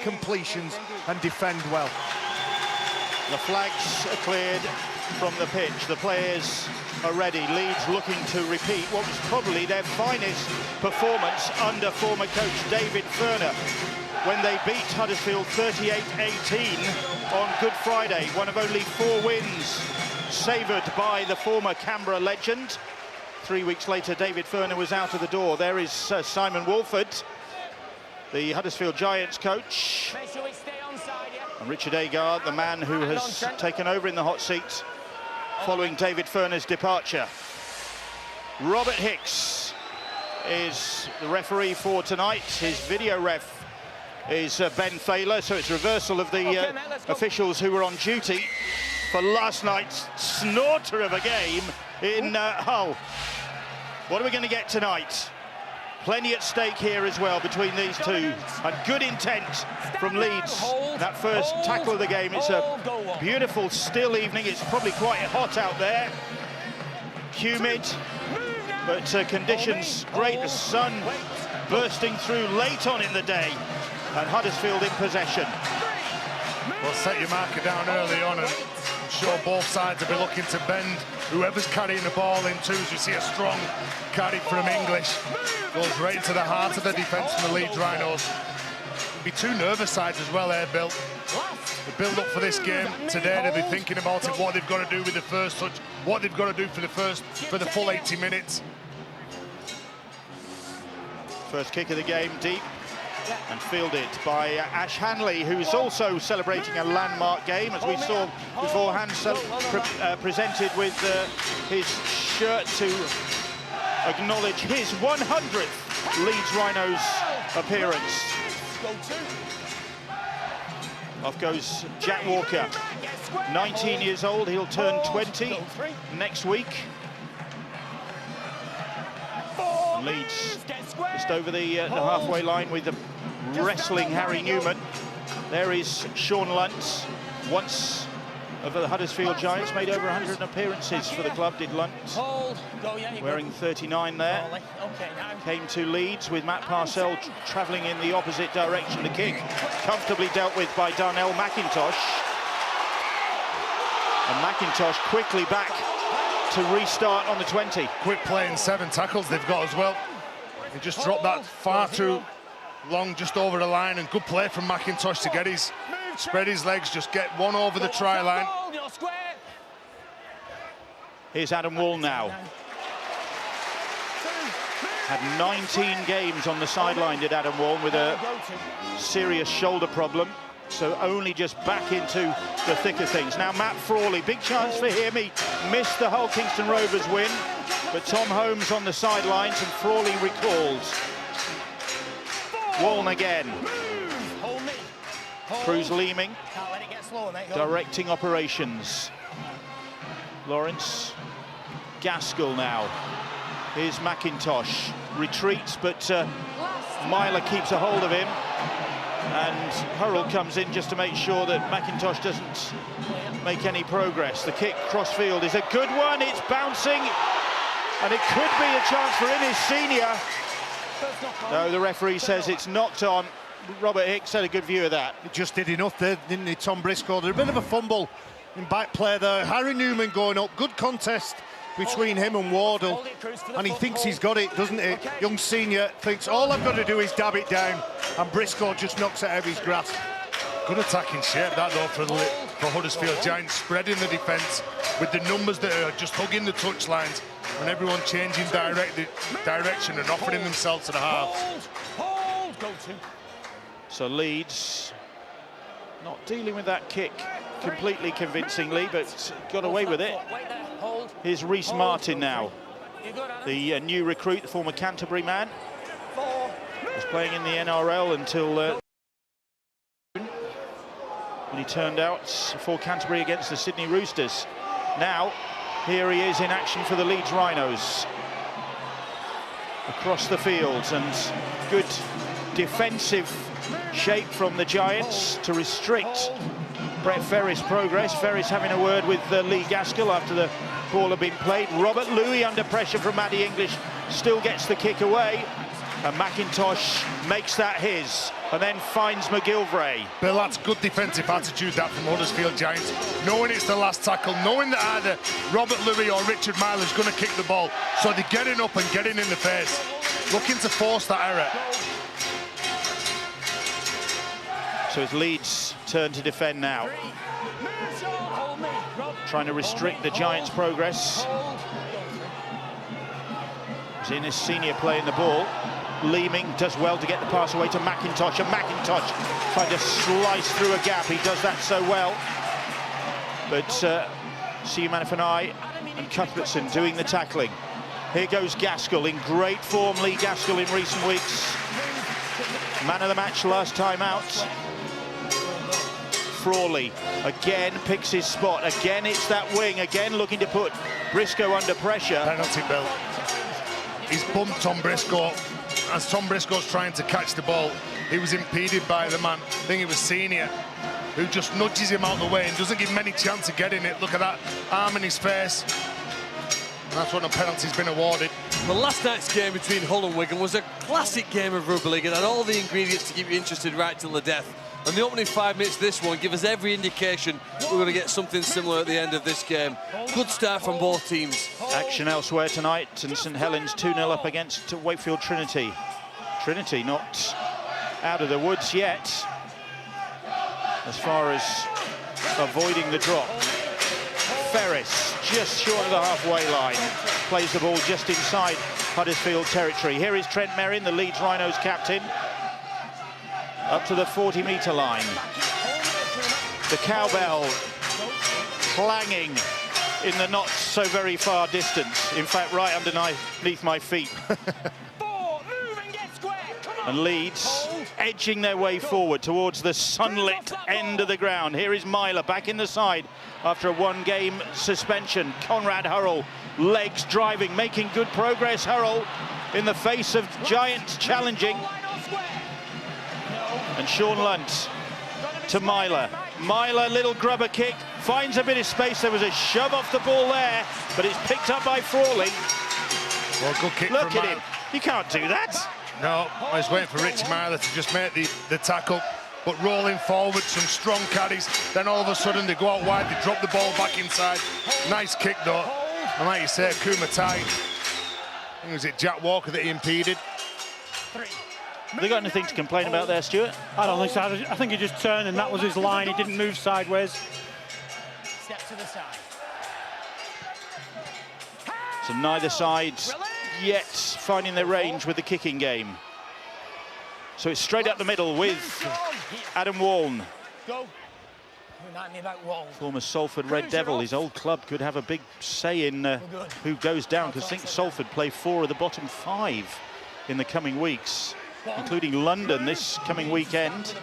completions and defend well. The flags are cleared from the pitch. The players are ready. Leeds looking to repeat what was probably their finest performance under former coach David Furner when they beat Huddersfield 38-18 on Good Friday. One of only 4 wins savoured by the former Canberra legend. 3 weeks later, David Furner was out of the door. There is Simon Wolford, the Huddersfield Giants coach. Make sure we stay onside, yeah? And Richard Agard, the man who has taken over in the hot seat following David Furner's departure. Robert Hicks is the referee for tonight. His video ref is Ben Thaler, so it's reversal of the officials who were on duty for last night's snorter of a game in Hull. What are we going to get tonight? Plenty at stake here as well between these two, and good intent from Leeds. That first tackle of the game. It's a beautiful still evening. It's probably quite hot out there, humid, but conditions great. The sun bursting through late on in the day, and Huddersfield in possession. Well, set your marker down early on, and I'm sure both sides will be looking to bend whoever's carrying the ball in too. As you see a strong carry from English, goes right into the heart of the defence from the Leeds Rhinos. Be 2 nervous sides as well there, Bill. The build-up for this game today, they'll be thinking about it, what they've got to do with the first touch, what they've got to do for the full 80 minutes. First kick of the game, deep and fielded by Ash Hanley, who's also celebrating a landmark game, as we saw beforehand, presented with his shirt to acknowledge his 100th Leeds Rhinos appearance. Off goes Jack Walker, 19 years old. He'll turn 20 next week. And Leeds just over the halfway line with the wrestling Harry Newman. There is Sean Luntz, once of the Huddersfield Giants, made over 100 appearances for the club, did Luntz, wearing 39 there. Came to Leeds with Matt Parcell travelling in the opposite direction. The kick comfortably dealt with by Darnell McIntosh. And McIntosh quickly back to restart on the 20. Quick play and 7 tackles they've got as well. He just dropped that far too long, just over the line, and good play from McIntosh to get his, spread his legs, just get one over the try line. Here's Adam Wall now. Had 19 games on the sideline, did Adam Wall, with a serious shoulder problem. So only just back into the thick of things. Now Matt Frawley, big chance for him. He missed the Hull Kingston Rovers win, but Tom Holmes on the sidelines and Frawley recalls. Waln again. Cruz Leeming directing operations. Lawrence. Gaskell now. Here's McIntosh. Retreats, but Myler keeps a hold of him. And Hurrell comes in just to make sure that McIntosh doesn't make any progress. The kick crossfield is a good one. It's bouncing, and it could be a chance for Innis Senior. No, the referee says it's knocked on. Robert Hicks had a good view of that. He just did enough there, didn't he, Tom Briscoe? There's a bit of a fumble in back play there. Harry Newman going up. Good contest between him and Wardle, and he thinks he's got it, doesn't he? Young Senior thinks all I've got to do is dab it down, and Briscoe just knocks it out of his grasp. Good attacking shape that though for Huddersfield Giants, spreading the defence with the numbers that are just hugging the touchlines, and everyone changing direction and offering themselves to the half. So Leeds not dealing with that kick completely convincingly, but got away with it. Here's Reece Martin now, the new recruit, the former Canterbury man. Was playing in the NRL until when he turned out for Canterbury against the Sydney Roosters. Now, here he is in action for the Leeds Rhinos. Across the fields, and good defensive shape from the Giants to restrict Brett Ferris' progress. Ferris having a word with Lee Gaskell after the ball had been played. Robert Louis under pressure from Matty English still gets the kick away, and McIntosh makes that his. and then finds McGilvray. Bill, that's good defensive attitude, that from Huddersfield Giants. Knowing it's the last tackle, knowing that either Robert Louis or Richard Myler's going to kick the ball. So they're getting up and getting in the face, looking to force that error. So it's Leeds' turn to defend now. Trying to restrict the Giants' progress. Zinnis Senior playing the ball. Leeming does well to get the pass away to McIntosh, and McIntosh trying to slice through a gap. He does that so well. But Siumanifenai and Cuthbertson doing the tackling. Here goes Gaskell, in great form, Lee Gaskell in recent weeks. Man of the match last time out. Frawley again picks his spot. Again, it's that wing. Again, looking to put Briscoe under pressure. Penalty, Bill. He's bumped Tom Briscoe. As Tom Briscoe's trying to catch the ball, he was impeded by the man. I think it was Senior, who just nudges him out of the way and doesn't give him any chance of getting it. Look at that arm in his face. And that's when a penalty's been awarded. Well, last night's game between Hull and Wigan was a classic game of rugby league and had all the ingredients to keep you interested right till the death. And the opening 5 minutes of this one give us every indication we're going to get something similar at the end of this game. Good start from both teams. Action elsewhere tonight, and St Helens 2-0 up against Wakefield Trinity. Trinity not out of the woods yet, as far as avoiding the drop. Ferris just short of the halfway line, plays the ball just inside Huddersfield territory. Here is Trent Merrin, the Leeds Rhinos captain, up to the 40-metre line. The cowbell clanging in the not so very far distance. In fact, right underneath my feet. And Leeds edging their way forward towards the sunlit end of the ground. Here is Myler back in the side after a one-game suspension. Conrad Hurrell, legs driving, making good progress. Hurrell in the face of Giants challenging. And Sean Lunt to Myler. Myler, little grubber kick, finds a bit of space. There was a shove off the ball there, but it's picked up by Frawley. Well, good kick. Look at him. You can't do that. No, I was waiting for Richie Myler to just make the tackle, but rolling forward, some strong carries. Then all of a sudden they go out wide, they drop the ball back inside. Nice kick though. And like you say, Kumatai, I think was it Jack Walker that he impeded. Have they got anything to complain about there, Stuart? I don't think so. I think he just turned and that was his line. He didn't move sideways. Step to the side. So neither side yet finding their range with the kicking game. So it's straight up the middle with Adam Waln. Go. Remind me about Waln. Former Salford Red Devil. His old club could have a big say in who goes down, because I think Salford play 4 of the bottom 5 in the coming weeks, including London this coming weekend.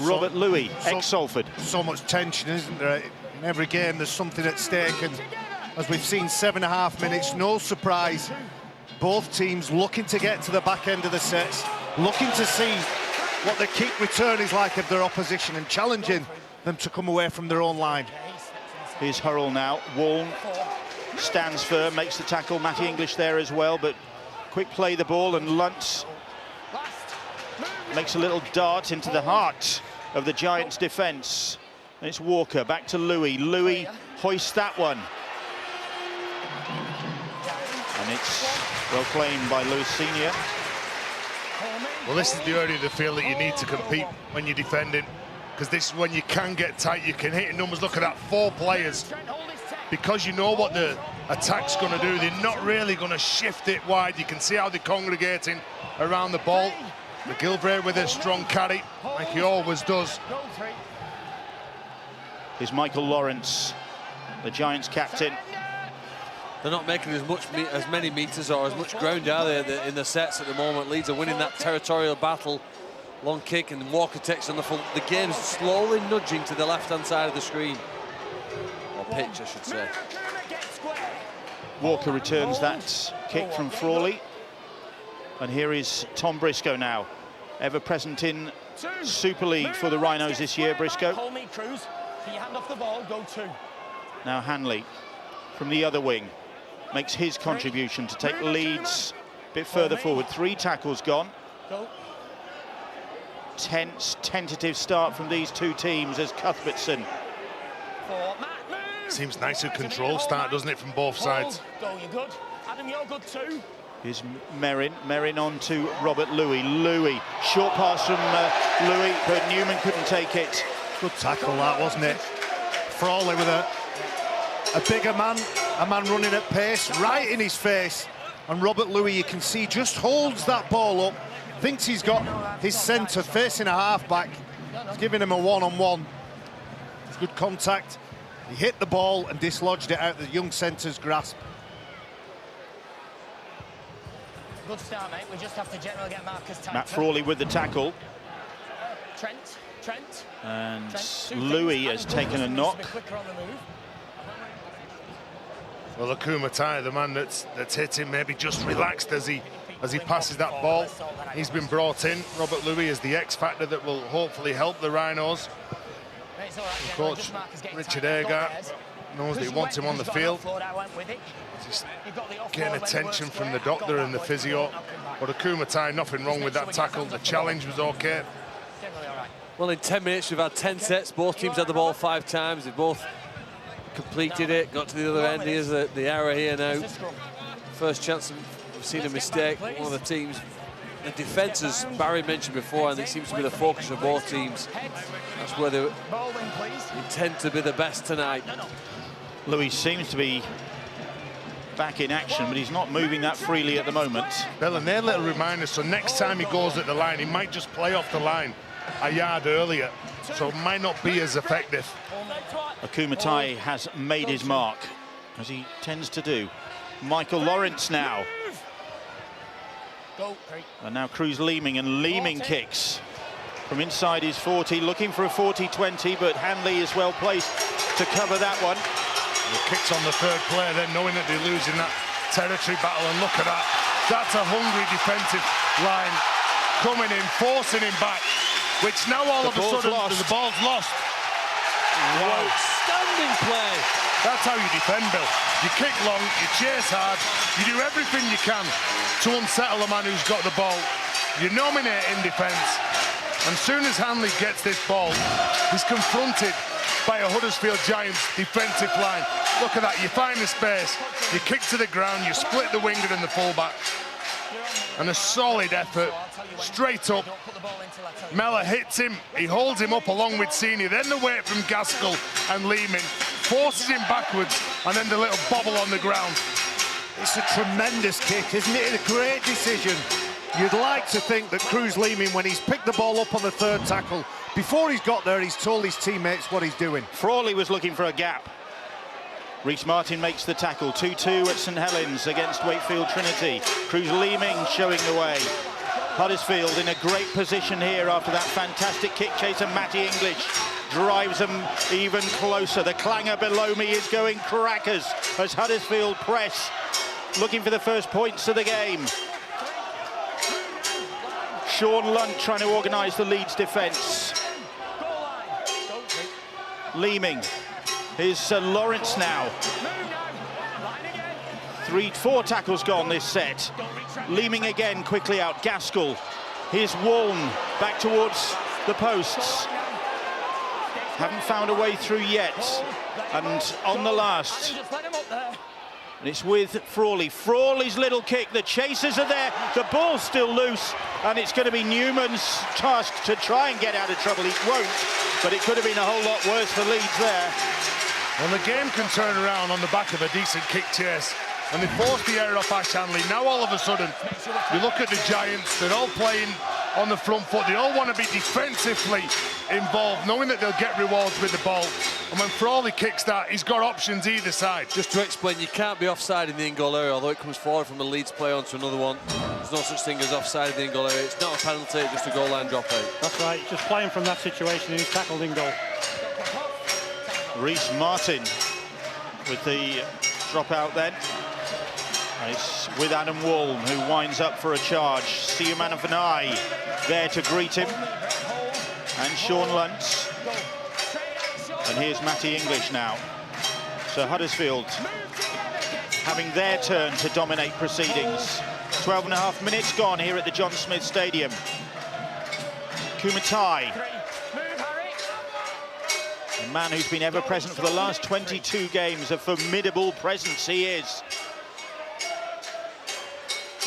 Robert Louis, ex-Salford. So much tension, isn't there? In every game there's something at stake, and as we've seen, 7.5 minutes, no surprise. Both teams looking to get to the back end of the sets, looking to see what the kick return is like of their opposition and challenging them to come away from their own line. Here's Hurrell now. Waln stands firm, makes the tackle. Matty English there as well, but quick play the ball, and Luntz makes a little dart into the heart of the Giants' defence. And it's Walker, back to Louis. Louis hoists that one. And it's well claimed by Lewis Senior. Well, this is the area of the field that you need to compete when you're defending, because this is when you can get tight, you can hit numbers. Look at that, 4 players. Because you know what the attack's going to do, they're not really going to shift it wide. You can see how they're congregating around the ball. McGilvray with a strong carry, like he always does. Here's Michael Lawrence, the Giants captain. They're not making as many meters or as much ground, are they, in the sets at the moment. Leeds are winning that territorial battle. Long kick, and Walker takes on the full. The game's slowly nudging to the left-hand side of the screen. Or pitch, I should say. Walker returns that kick from Frawley. And here is Tom Briscoe now, ever present in Super League for the Rhinos this year, Briscoe. Hold me, Cruz. Keep your hand off the ball, go 2. Now Hanley from the other wing makes his contribution to take Leeds a bit further forward. 3 tackles gone. Go. tense, tentative start from these two teams as Cuthbertson. Seems nice and controlled start, doesn't it, from both sides? Go, you're good. Adam, you're good too. Here's Merrin on to Robert Louis. Louis, short pass from Louis, but Newman couldn't take it. Good tackle that, wasn't it? Frawley with a bigger man, a man running at pace, right in his face. And Robert Louis, you can see, just holds that ball up, thinks he's got his centre facing a half-back. He's giving him a one-on-one. It's good contact. He hit the ball and dislodged it out of the young centre's grasp. Good start, mate. We just have to generally get Marcus tight. Matt Frawley with the tackle. Trent. And Louis has taken a knock. Well, Akumatai, the man that's hit him, maybe just relaxed as he passes that ball. He's been brought in. Robert Louis is the X factor that will hopefully help the Rhinos. Coach Richard Agart knows that he wants him on the field. Just getting attention from the doctor and the physio. But Akumatai, nothing wrong with that tackle. The challenge was okay. Well, in 10 minutes, we've had 10 sets. Both teams had the ball 5 times. They both completed it, got to the other end. Here's the error here now. First chance we've seen a mistake. One of the teams, the defence, as Barry mentioned before, and it seems to be the focus of both teams. That's where they intend to be the best tonight. Louis seems to be back in action, but he's not moving that freely at the moment. Bill, and they're little reminders, so next time he goes at the line, he might just play off the line a yard earlier, so it might not be as effective. Akumatai has made his mark, as he tends to do. Michael Lawrence now. And now Cruz Leeming, and Leeming kicks from inside his 40, looking for a 40-20, but Hanley is well placed to cover that one. The kicks on the third player, then knowing that they're losing that territory battle, and look at that. That's a hungry defensive line coming in, forcing him back, which now all of a sudden the ball's lost. Wow. Outstanding play. That's how you defend, Bill. You kick long, you chase hard, you do everything you can to unsettle a man who's got the ball. You nominate in defence, and as soon as Hanley gets this ball, he's confronted by a Huddersfield Giants defensive line. Look at that, you find the space, you kick to the ground, you split the winger and the fullback. And a solid effort, straight up. Mellor hits him, he holds him up along with Senior, then the weight from Gaskell and Leeming, forces him backwards, and then the little bobble on the ground. It's a tremendous kick, isn't it? A great decision. You'd like to think that Cruz Leeming, when he's picked the ball up on the third tackle, before he's got there, he's told his teammates what he's doing. Frawley was looking for a gap. Reece Martin makes the tackle. 2-2 at St Helens against Wakefield Trinity. Cruz Leeming showing the way. Huddersfield in a great position here after that fantastic kick chase, and Matty English drives them even closer. The clanger below me is going crackers as Huddersfield press, looking for the first points of the game. Sean Lunt trying to organise the Leeds defence. Leeming. Here's Lawrence now. 4 tackles gone this set. Leeming again, quickly out. Gaskell. Here's Waln back towards the posts. Haven't found a way through yet. And on the last. And it's with Frawley. Frawley's little kick. The chasers are there. The ball's still loose. And it's going to be Newman's task to try and get out of trouble. He won't. But it could have been a whole lot worse for Leeds there. Well, the game can turn around on the back of a decent kick chase. And they forced the error off Ash Hanley. Now all of a sudden, you look at the Giants, they're all playing on the front foot. They all want to be defensively involved, knowing that they'll get rewards with the ball. And when Frawley kicks that, he's got options either side. Just to explain, you can't be offside in the in-goal area, although it comes forward from a Leeds player onto another one. There's no such thing as offside in the in-goal area. It's not a penalty, just a goal line dropout. That's right, just playing from that situation, and he's tackled in goal. Reece Martin with the dropout then. And it's with Adam Waln, who winds up for a charge. Siu Manafanai there to greet him. And Sean Lunt. And here's Matty English now. So Huddersfield having their turn to dominate proceedings. 12.5 minutes gone here at the John Smith Stadium. Kumatai. A man who's been ever present for the last 22 games. A formidable presence he is.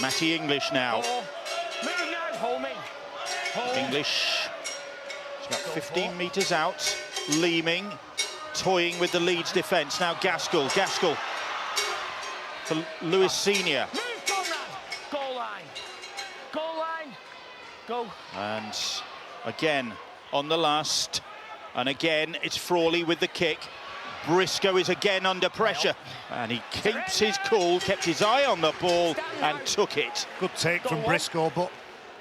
Matty English now. English, it's about 15 metres out. Leeming, toying with the Leeds defence. Now Gaskell for Lewis Senior. Goal line. Goal line. Go. And again on the last. And again it's Frawley with the kick. Briscoe is again under pressure. And he keeps his cool, kept his eye on the ball and took it. Good take from Briscoe, but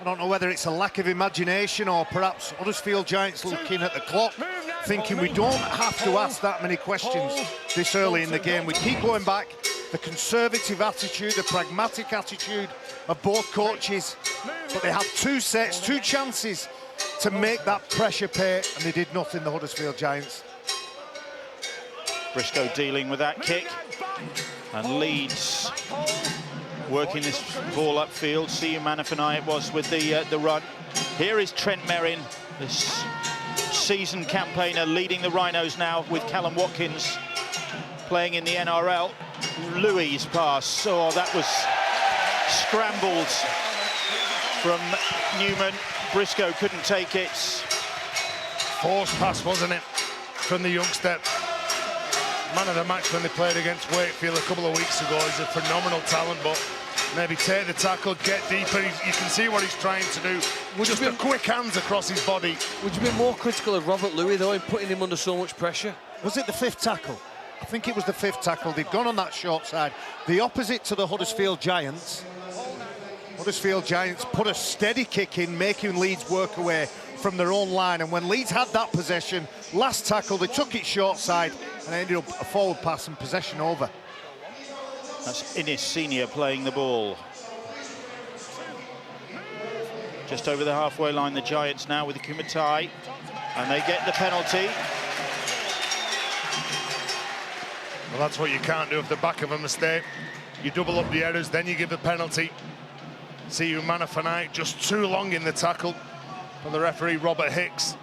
I don't know whether it's a lack of imagination or perhaps Huddersfield Giants looking at the clock, thinking we don't have to ask that many questions this early in the game. We keep going back. The conservative attitude, the pragmatic attitude of both coaches, but they had 2 sets, 2 chances to make that pressure pay, and they did nothing, the Huddersfield Giants. Briscoe dealing with that kick, and Leeds working this ball upfield. See Manafani it was with the run. Here is Trent Merrin, this seasoned campaigner, leading the Rhinos now with Callum Watkins playing in the NRL. Louis' pass, oh, that was scrambled from Newman. Briscoe couldn't take it. Forced pass, wasn't it, from the youngster. Man of the match when they played against Wakefield a couple of weeks ago. He's a phenomenal talent, but maybe take the tackle, get deeper. You can see what he's trying to do. Just the quick hands across his body. Would you be more critical of Robert Louis, though, in putting him under so much pressure? Was it the 5th tackle? I think it was the 5th tackle. They've gone on that short side. The opposite to the Huddersfield Giants. Huddersfield Giants put a steady kick in, making Leeds work away from their own line. And when Leeds had that possession, last tackle, they took it short side and ended up a forward pass and possession over. That's Innis Senior playing the ball. Just over the halfway line, the Giants now with the Kumatai, and they get the penalty. Well, that's what you can't do off the back of a mistake. You double up the errors, then you give the penalty. See Manafani just too long in the tackle from the referee, Robert Hicks.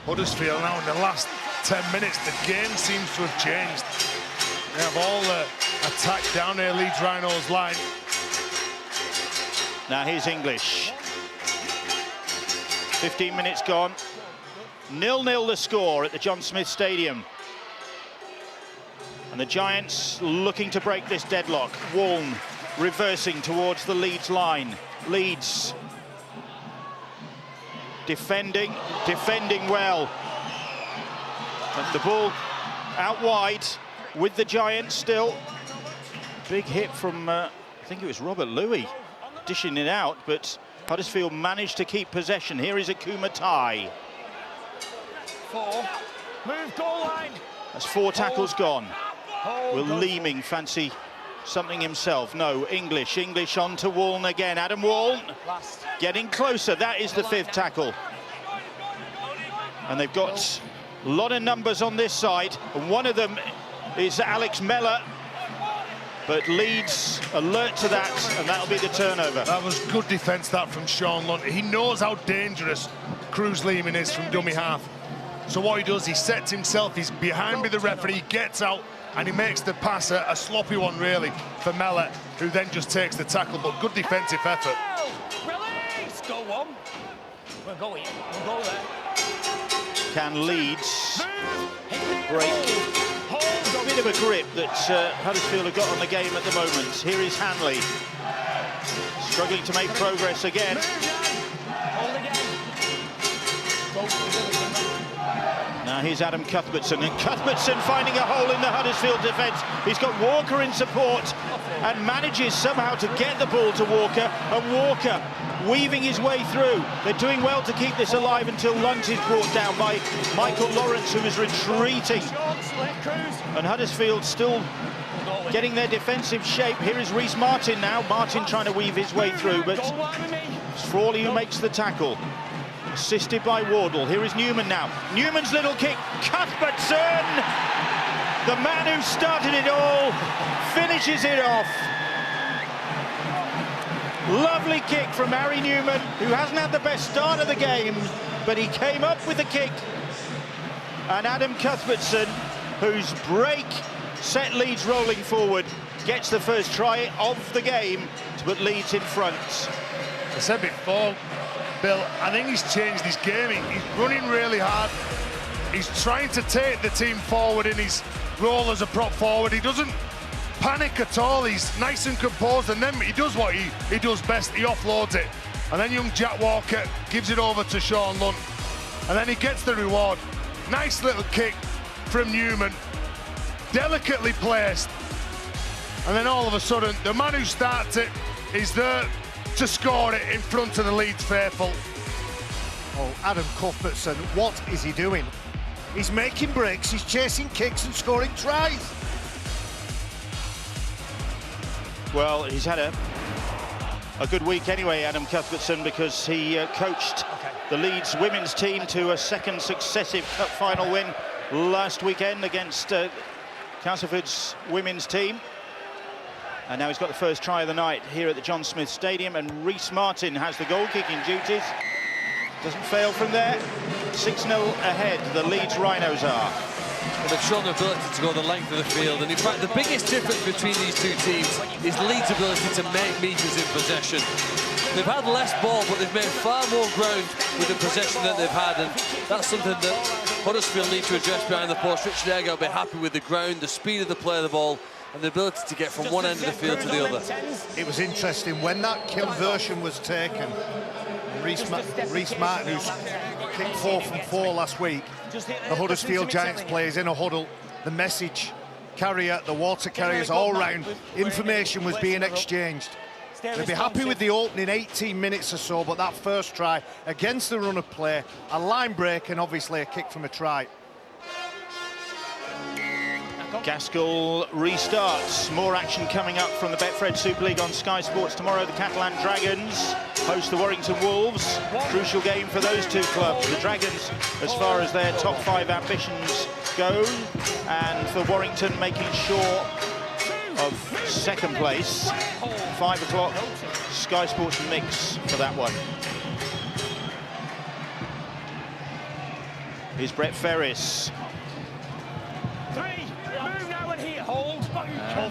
Huddersfield now in the last 10 minutes, the game seems to have changed. They have all the attack down there, Leeds Rhinos line. Now here's English. 15 minutes gone. 0-0 the score at the John Smith Stadium. And the Giants looking to break this deadlock. Waln reversing towards the Leeds line. Leeds defending well. And the ball out wide with the Giants still. Big hit from, I think it was Robert Louis, dishing it out, but Huddersfield managed to keep possession. Here is a Kumatai. 4. Move goal line. That's 4 tackles gone. Will Leeming fancy something himself? No, English on to Waln again. Adam Waln getting closer. That is the 5th tackle. And they've got a lot of numbers on this side, and one of them is Alex Mellor. But Leeds alert to that, and that'll be the turnover. That was good defence, that, from Sean Lunt. He knows how dangerous Cruz Leeming is from dummy half. So what he does, he sets himself, he's behind with the referee, he gets out, and he makes the pass a sloppy one, really, for Mellor, who then just takes the tackle. But good defensive effort. Release! Go on. We'll go here. We'll go there. Can Leeds break a bit of a grip that Huddersfield have got on the game at the moment? Here is Hanley, struggling to make progress again. Now here's Adam Cuthbertson, and Cuthbertson finding a hole in the Huddersfield defence. He's got Walker in support and manages somehow to get the ball to Walker, and Walker weaving his way through. They're doing well to keep this alive until Lunt is brought down by Michael Lawrence, who is retreating. And Huddersfield still getting their defensive shape. Here is Reece Martin now. Martin trying to weave his way through, but it's Frawley who makes the tackle. Assisted by Wardle. Here is Newman now. Newman's little kick. Cuthbertson, the man who started it all, finishes it off. Lovely kick from Harry Newman, who hasn't had the best start of the game, but he came up with the kick. And Adam Cuthbertson, whose break set Leeds rolling forward, gets the first try of the game to put Leeds in front. I said before, Bill, I think he's changed his game. He's running really hard. He's trying to take the team forward in his role as a prop forward. He doesn't panic at all. He's nice and composed, and then he does what he does best. He offloads it. And then young Jack Walker gives it over to Sean Lunt. And then he gets the reward. Nice little kick from Newman. Delicately placed. And then all of a sudden, the man who starts it is there to score it in front of the Leeds faithful. Oh, Adam Cuthbertson, what is he doing? He's making breaks, he's chasing kicks and scoring tries. Well, he's had a good week anyway, Adam Cuthbertson, because he coached the Leeds women's team to a second successive cup final win last weekend against Castleford's women's team. And now he's got the first try of the night here at the John Smith Stadium, and Rhys Martin has the goal-kicking duties. Doesn't fail from there. 6-0 ahead, the Leeds Rhinos are. Well, they've shown the ability to go the length of the field, and in fact the biggest difference between these two teams is Leeds' ability to make meters in possession. They've had less ball, but they've made far more ground with the possession that they've had, and that's something that Huddersfield need to address behind the post. Richard Egger will be happy with the ground, the speed of the play of the ball, and the ability to get from one end of the field to the other. It was interesting when that conversion was taken. Rhys Martin, who's kicked 4 from 4 last week, the Huddersfield Giants players in a huddle, the message carrier, the water carriers all round, information was being exchanged. They'd be happy with the opening 18 minutes or so, but that first try against the run of play, a line break and obviously a kick from a try. Gaskell restarts. More action coming up from the Betfred Super League on Sky Sports tomorrow. The Catalan Dragons host the Warrington Wolves. Crucial game for those two clubs. The Dragons, as far as their top 5 ambitions go, and for Warrington making sure of second place. 5 o'clock, Sky Sports mix for that one. Here's Brett Ferris.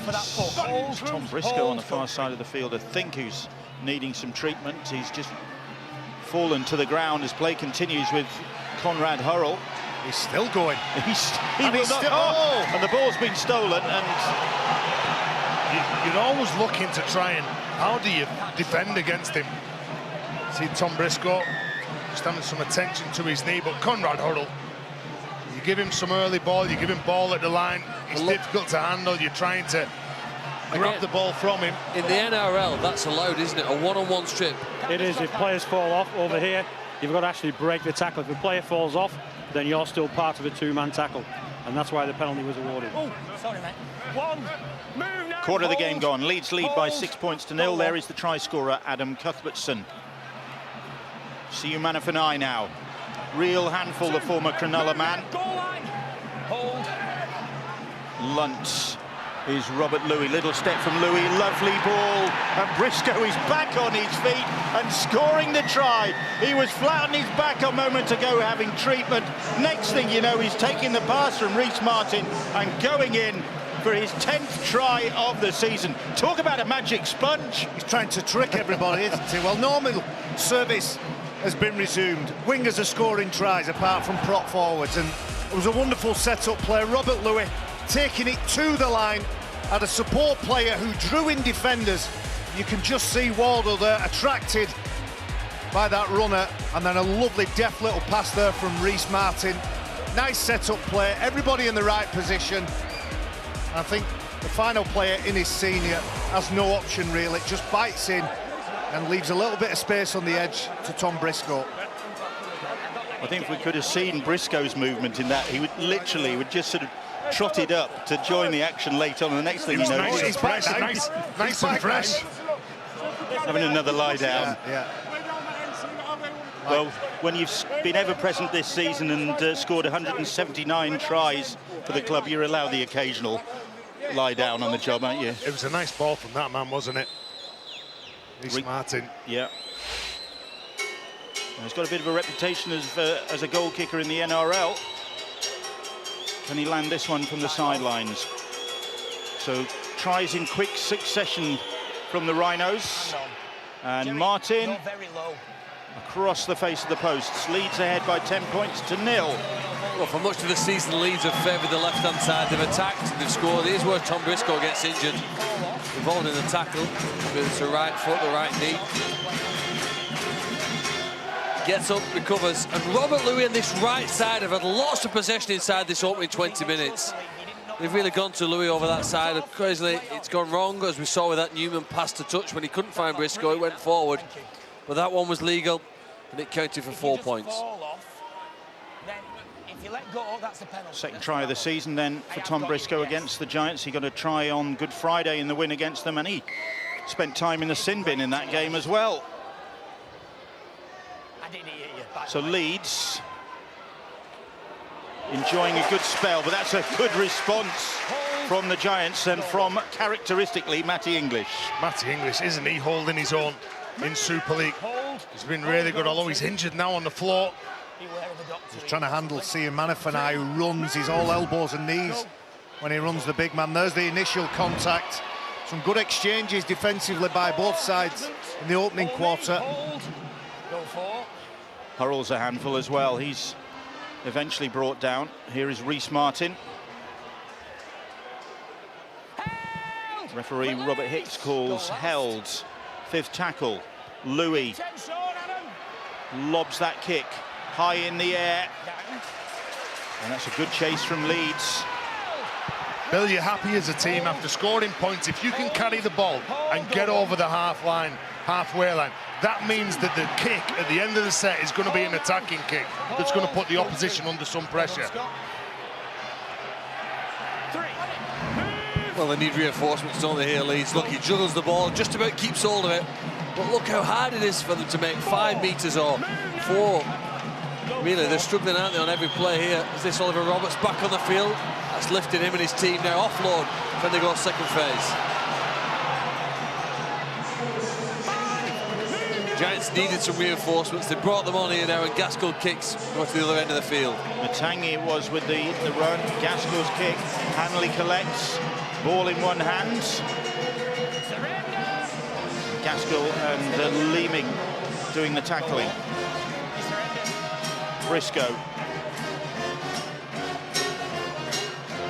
For that foot. Tom Briscoe on the far side of the field, I think, who's needing some treatment. He's just fallen to the ground as play continues with Conrad Hurrell. He's still going. And the ball's been stolen. And you're always looking to try and how do you defend against him? See Tom Briscoe just having some attention to his knee, but Conrad Hurrell, you give him some early ball, you give him ball at the line, it's difficult to handle, you're trying to grab the ball from him. In the NRL, that's allowed, isn't it? A one-on-one strip. It is. If players fall off over here, you've got to actually break the tackle. If a player falls off, then you're still part of a 2-man tackle. And that's why the penalty was awarded. Oh, sorry, mate. One, move now. Quarter of the game gone. Leeds lead by 6 points to 0. There is the try scorer, Adam Cuthbertson. See you Manafanai now. Real handful, the former Cronulla man. Goal line. Hold. Lunt is Robert Louis. Little step from Louis, lovely ball, and Briscoe is back on his feet and scoring the try. He was flat on his back a moment ago having treatment. Next thing you know, he's taking the pass from Rhys Martin and going in for his 10th try of the season. Talk about a magic sponge. He's trying to trick everybody, isn't he? Well, normal service has been resumed. Wingers are scoring tries apart from prop forwards, and it was a wonderful set-up play. Robert Louis taking it to the line, had a support player who drew in defenders. You can just see Waldo there attracted by that runner, and then a lovely deft little pass there from Rhys Martin. Nice set-up play, everybody in the right position. I think the final player in his senior has no option really, just bites in and leaves a little bit of space on the edge to Tom Briscoe. I think if we could have seen Briscoe's movement in that, he would literally just sort of trotted up to join the action late on. The next thing you know, he's nice and fresh. Having another lie down. Yeah. Well, when you've been ever present this season and scored 179 tries for the club, you're allowed the occasional lie down on the job, aren't you? It was a nice ball from that man, wasn't it? Reece Martin. Yeah. He's got a bit of a reputation as a goal kicker in the NRL. Can he land this one from the sidelines? So tries in quick succession from the Rhinos. And Martin across the face of the posts. Leeds ahead by 10 points to 0. Well, for much of the season, Leeds have favoured the left-hand side. They've attacked, they've scored. Here's where Tom Briscoe gets injured. Involved in the tackle with the right foot, the right knee. Gets up, recovers. And Robert Louis on this right side have had lots of possession inside this opening 20 minutes. They've really gone to Louis over that side. Occasionally, it's gone wrong, as we saw with that Newman pass to touch when he couldn't find Briscoe. It went forward. But that one was legal, and it counted for 4 points. Second try of the season then for Tom Briscoe against the Giants. He got a try on Good Friday in the win against them, and he spent time in the sin bin in that game as well. So Leeds enjoying a good spell, but that's a good response from the Giants and from, characteristically, Matty English. Matty English, isn't he, holding his own in Super League? He's been really good, although he's injured now on the floor. He's trying to handle Cian Manafani, who runs. He's all elbows and knees when he runs the big man. There's the initial contact. Some good exchanges defensively by both sides in the opening quarter. Hurrell's a handful as well. He's eventually brought down. Here is Reece Martin. Referee Robert Hicks calls held. Fifth tackle. Louis lobs that kick high in the air. And that's a good chase from Leeds. Bill, you're happy as a team after scoring points. If you can carry the ball and get over the halfway line, that means that the kick at the end of the set is going to be an attacking kick that's going to put the opposition under some pressure. Well, they need reinforcements, don't they, here, Leeds? Look, he juggles the ball, just about keeps hold of it. But look how hard it is for them to make 5 metres or 4. Really, they're struggling, aren't they, on every play here. Is this Oliver Roberts back on the field? That's lifting him and his team now. Offload when they go second phase. Giants needed some reinforcements. They brought them on here now, and Gaskell kicks go to the other end of the field. Matangi was with the run. Gaskell's kick. Hanley collects. Ball in one hand. Gaskell and Leeming doing the tackling. Briscoe.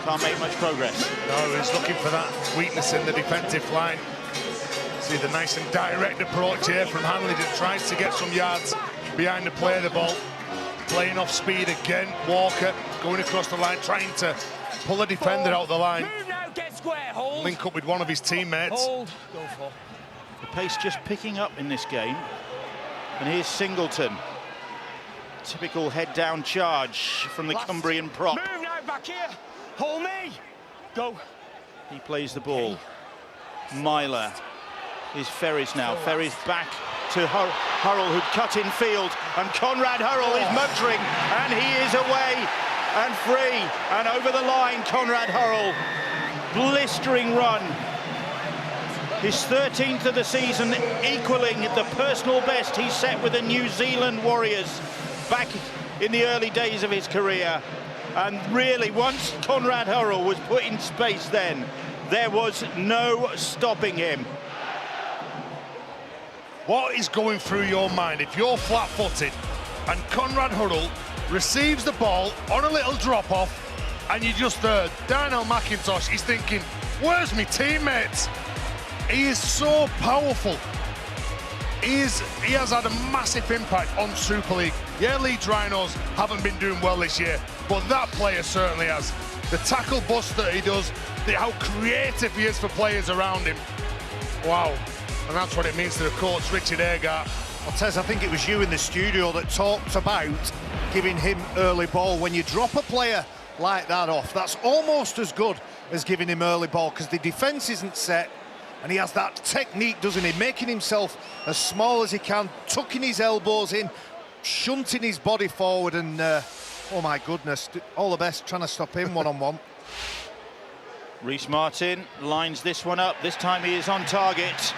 Can't make much progress. No, he's looking for that weakness in the defensive line. See the nice and direct approach here from Hanley that tries to get some yards behind the play of the ball. Playing off speed again. Walker going across the line, trying to pull a defender out the line. Link up with one of his teammates. The pace just picking up in this game. And here's Singleton. Typical head-down charge from the Cumbrian prop. Move now, back here. Hold me. Go. He plays the ball. Myler is Ferris now. Ferris back to Hurrell, who'd cut in field. And Conrad Hurrell is motoring. And he is away and free. And over the line, Conrad Hurrell. Blistering run. His 13th of the season, equaling the personal best he set with the New Zealand Warriors back in the early days of his career. And really, once Conrad Hurrell was put in space then, there was no stopping him. What is going through your mind if you're flat-footed and Conrad Hurrell receives the ball on a little drop-off and you just heard Darnell McIntosh, he's thinking, where's my teammates? He is so powerful. He has had a massive impact on Super League. Yeah, Leeds Rhinos haven't been doing well this year, but that player certainly has. The tackle bust that he does, how creative he is for players around him. Wow. And that's what it means to the coach, Richard Agart. Well, Tez, I think it was you in the studio that talked about giving him early ball. When you drop a player like that off, that's almost as good as giving him early ball, because the defence isn't set. And he has that technique, doesn't he? Making himself as small as he can, tucking his elbows in, shunting his body forward, and oh my goodness, all the best trying to stop him one-on-one. Reece Martin lines this one up. This time he is on target.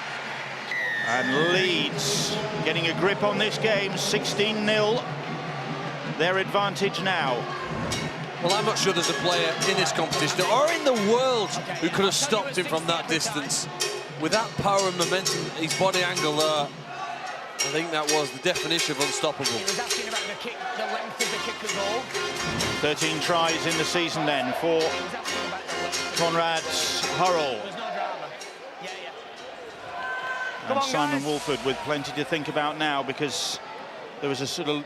And Leeds getting a grip on this game, 16-0. Their advantage now. Well, I'm not sure there's a player in this competition or in the world who could have stopped him from that distance. With that power and momentum, his body angle there, I think that was the definition of unstoppable. He was asking about the length of the kick as well. 13 tries in the season then for Conrad Hurrell. There's no drama. Yeah, yeah. And on, Simon guys. Wolford with plenty to think about now, because there was a sort of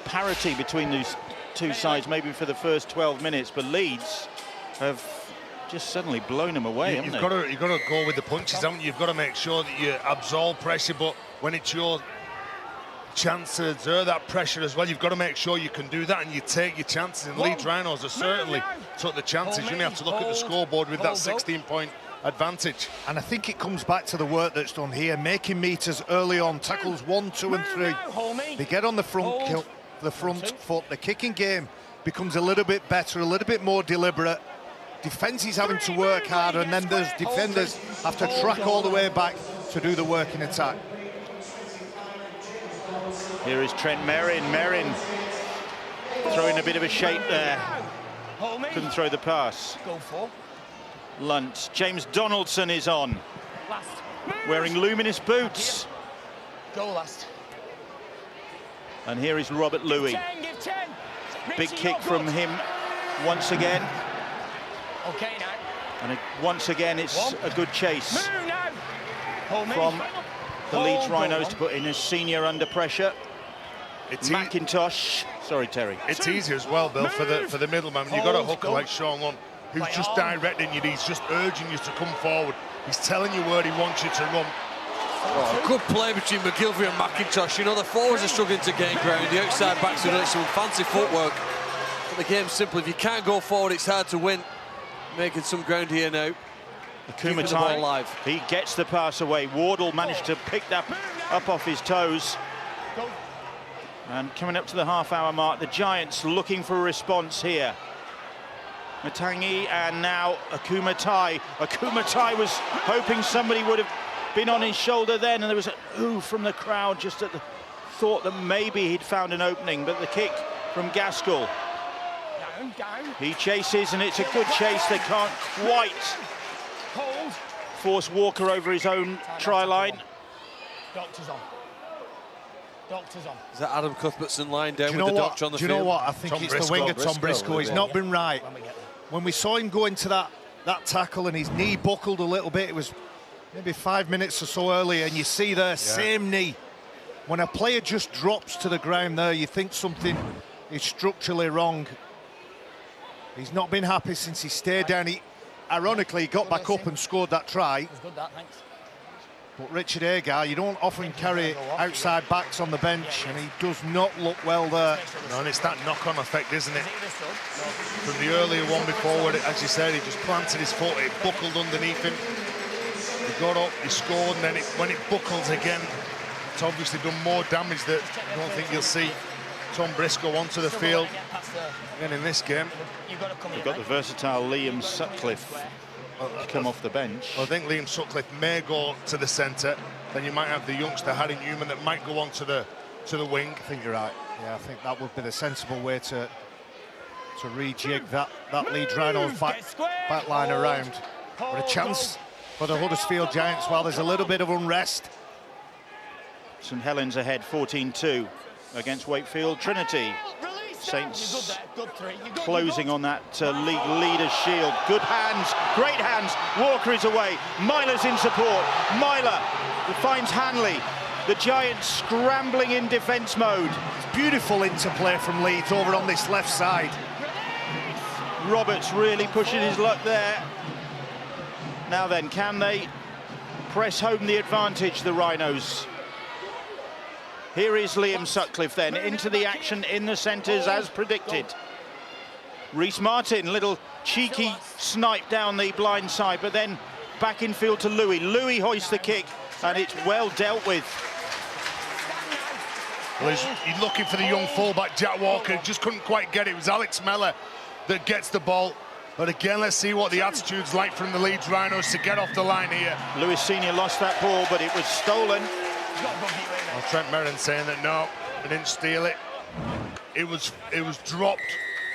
parity between these two sides maybe for the first 12 minutes, but Leeds have just suddenly blown them away, haven't You've they? got to go with the punches, haven't you? You've got to make sure that you absorb pressure, but when it's your chance to exert that pressure as well, you've got to make sure you can do that and you take your chances. And Leeds Rhinos have certainly took the chances. You only have to look at the scoreboard with that 16-point advantage. And I think it comes back to the work that's done here, making meters early on, tackles 1, 2 and 3. They get on the front foot, the kicking game becomes a little bit better, a little bit more deliberate. Defence is having to work harder, and then those defenders have to track all the way back to do the work in attack. Here is Trent Merrin. Merrin throwing a bit of a shape there. Couldn't throw the pass. Go for. Lunt. James Donaldson is on, Last. wearing luminous boots. Go last. And here is Robert Louis. 10, give 10. Big Richie, kick you're from good. him once again. Okay, now. And once again, it's a good chase Move now. Hold me. from the Leeds Hold Rhinos on. to put in a senior under pressure. It's McIntosh. Sorry, Terry. It's easy as well, Bill, for the middleman. You've got a hooker like Sean Lunn, who's Play just on. directing you. He's just urging you to come forward. He's telling you where he wants you to run. Oh, good play between McGilvery and McIntosh. You know, the forwards are struggling to gain ground. The outside backs are doing some fancy footwork. But the game's simple. If you can't go forward, it's hard to win. Making some ground here now. Keeping the ball alive. He gets the pass away. Wardle managed to pick that up off his toes. And coming up to the half-hour mark, the Giants looking for a response here. Matangi and now Akumatai. Akumatai was hoping somebody would have been on his shoulder then, and there was an ooh from the crowd just at the thought that maybe he'd found an opening, but the kick from Gaskell. Down. He chases, and it's a good chase. They can't quite Hold. force Walker over his own try line. Doctor's on. Doctor's on. Is that Adam Cuthbertson lying down Do with you the know what? doctor on the Do you field? know what? I think Tom it's Briscoe. the winger, Tom Briscoe. He's not been right. When we get there. When we saw him go into that tackle and his knee buckled a little bit, it was maybe 5 minutes or so earlier, and you see there, same knee. When a player just drops to the ground there, you think something is structurally wrong. He's not been happy since he stayed down. Ironically, he got back up and scored that try. It was good, that, thanks. But Richard Agar, you don't often carry outside backs on the bench, and he does not look well there. No, and it's that knock-on effect, isn't it? Is he this good? From the earlier one before, where as you said, he just planted his foot, it buckled underneath him. He got up, he scored, and then when it buckles again, it's obviously done more damage that I don't think you'll see Tom Briscoe onto the field again in this game. You've got to come You've in, got the right? versatile Liam Sutcliffe to come off the bench. I think Liam Sutcliffe may go to the centre. Then you might have the youngster Harry Newman that might go on to the wing. I think you're right. Yeah, I think that would be the sensible way to rejig that Leeds Rhinos back line around. But a chance for the Huddersfield Giants while there's a little bit of unrest. St Helens ahead 14-2 against Wakefield Trinity. Saints Good three. You got closing on that league leader's shield. Good hands, great hands. Walker is away. Myler's in support. Myler finds Hanley. The Giants scrambling in defence mode. Beautiful interplay from Leeds over on this left side. Roberts really pushing his luck there. Now then, can they press home the advantage, the Rhinos? Here is Liam Sutcliffe then, into the action in the centres as predicted. Reece Martin, little cheeky snipe down the blind side, but then back in field to Louis. Louis hoists the kick, and it's well dealt with. Well, he's looking for the young fullback, Jack Walker, just couldn't quite get it. It was Alex Mellor that gets the ball But again, let's see what the attitude's like from the Leeds Rhinos to get off the line here. Lewis Senior lost that ball, but it was stolen. Well, Trent Merrin saying that no, they didn't steal it. It was dropped.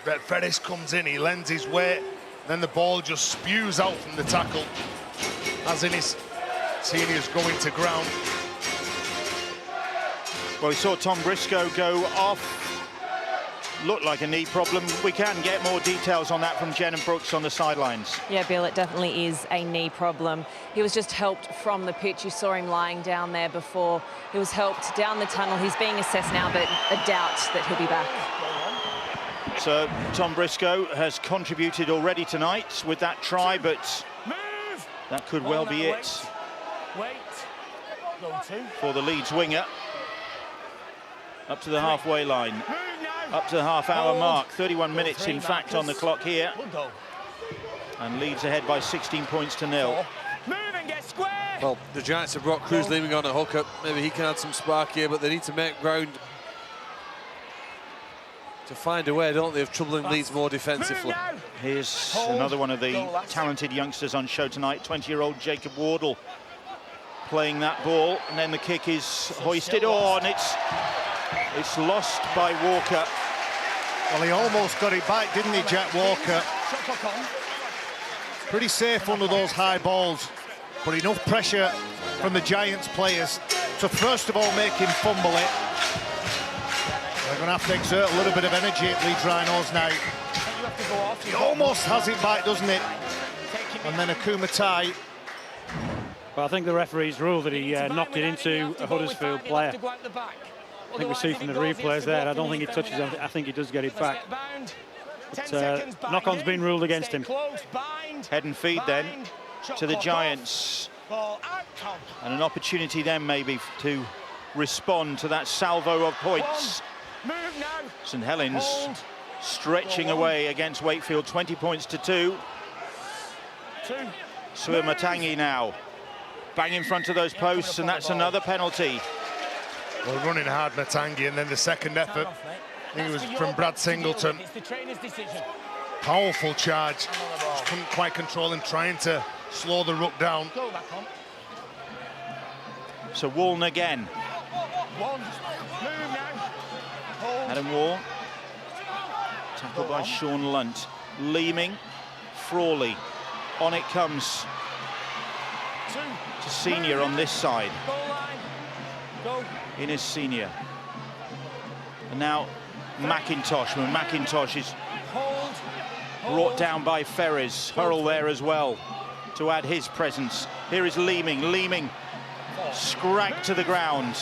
Brett Ferris comes in, he lends his weight, then the ball just spews out from the tackle, as in his seniors going to ground. Well, we saw Tom Briscoe go off. Looked like a knee problem. We can get more details on that from Jen and Brooks on the sidelines. Yeah, Bill, it definitely is a knee problem. He was just helped from the pitch. You saw him lying down there before. He was helped down the tunnel. He's being assessed now, but a doubt that he'll be back. So Tom Briscoe has contributed already tonight with that try, but that could well be it for the Leeds winger. Up to the halfway line. Up to the half-hour mark, 31 minutes in fact on the clock here. And Leeds ahead by 16 points to 0. Well, the Giants have brought Cruz leaving on a hookup. Maybe he can add some spark here, but they need to make ground to find a way, don't they, of troubling Leeds more defensively. Here's another one of the talented youngsters on show tonight, 20-year-old Jacob Wardle playing that ball, and then the kick is hoisted on. It's lost by Walker. Well, he almost got it back, didn't he, Jack Walker? Pretty safe under those high balls, but enough pressure from the Giants players to first of all make him fumble it. They're going to have to exert a little bit of energy at Leeds Rhinos now. He almost has it back, doesn't it? And then Akuma Tai. Well, I think the referee's ruled that he knocked it into a Huddersfield player. I think we see from the replays there, I don't think he touches it, I think he does get it back. But knock-on's been ruled against him. Head and feed then to the Giants. And an opportunity then maybe to respond to that salvo of points. St Helens stretching away against Wakefield, 20 points to 2. Sue Matangi now. Bang in front of those posts, and that's another penalty. Well, running hard Matangi, and then the second effort, I think it was from Brad Singleton. Powerful charge. Just couldn't quite control him, trying to slow the ruck down. So Wallen again. Adam Wall. Tackled by Sean Lunt. Leeming. Frawley. On it comes to Senior on this side. Innes Senior. And now McIntosh. When McIntosh is brought down by Ferris. Hurl there as well to add his presence. Here is Leeming. Leeming scragged to the ground.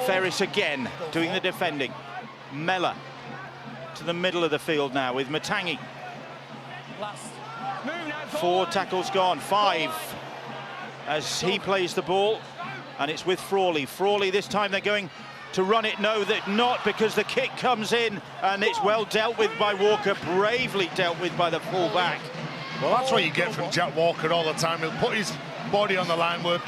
Ferris again doing the defending. Mellor to the middle of the field now with Matangi. 4 tackles gone, 5 as he plays the ball, and it's with Frawley. Frawley this time they're going to run it. No, that not, because the kick comes in and it's well dealt with by Walker, bravely dealt with by the full-back. Well, that's what you get from Jack Walker all the time. He'll put his body on the line where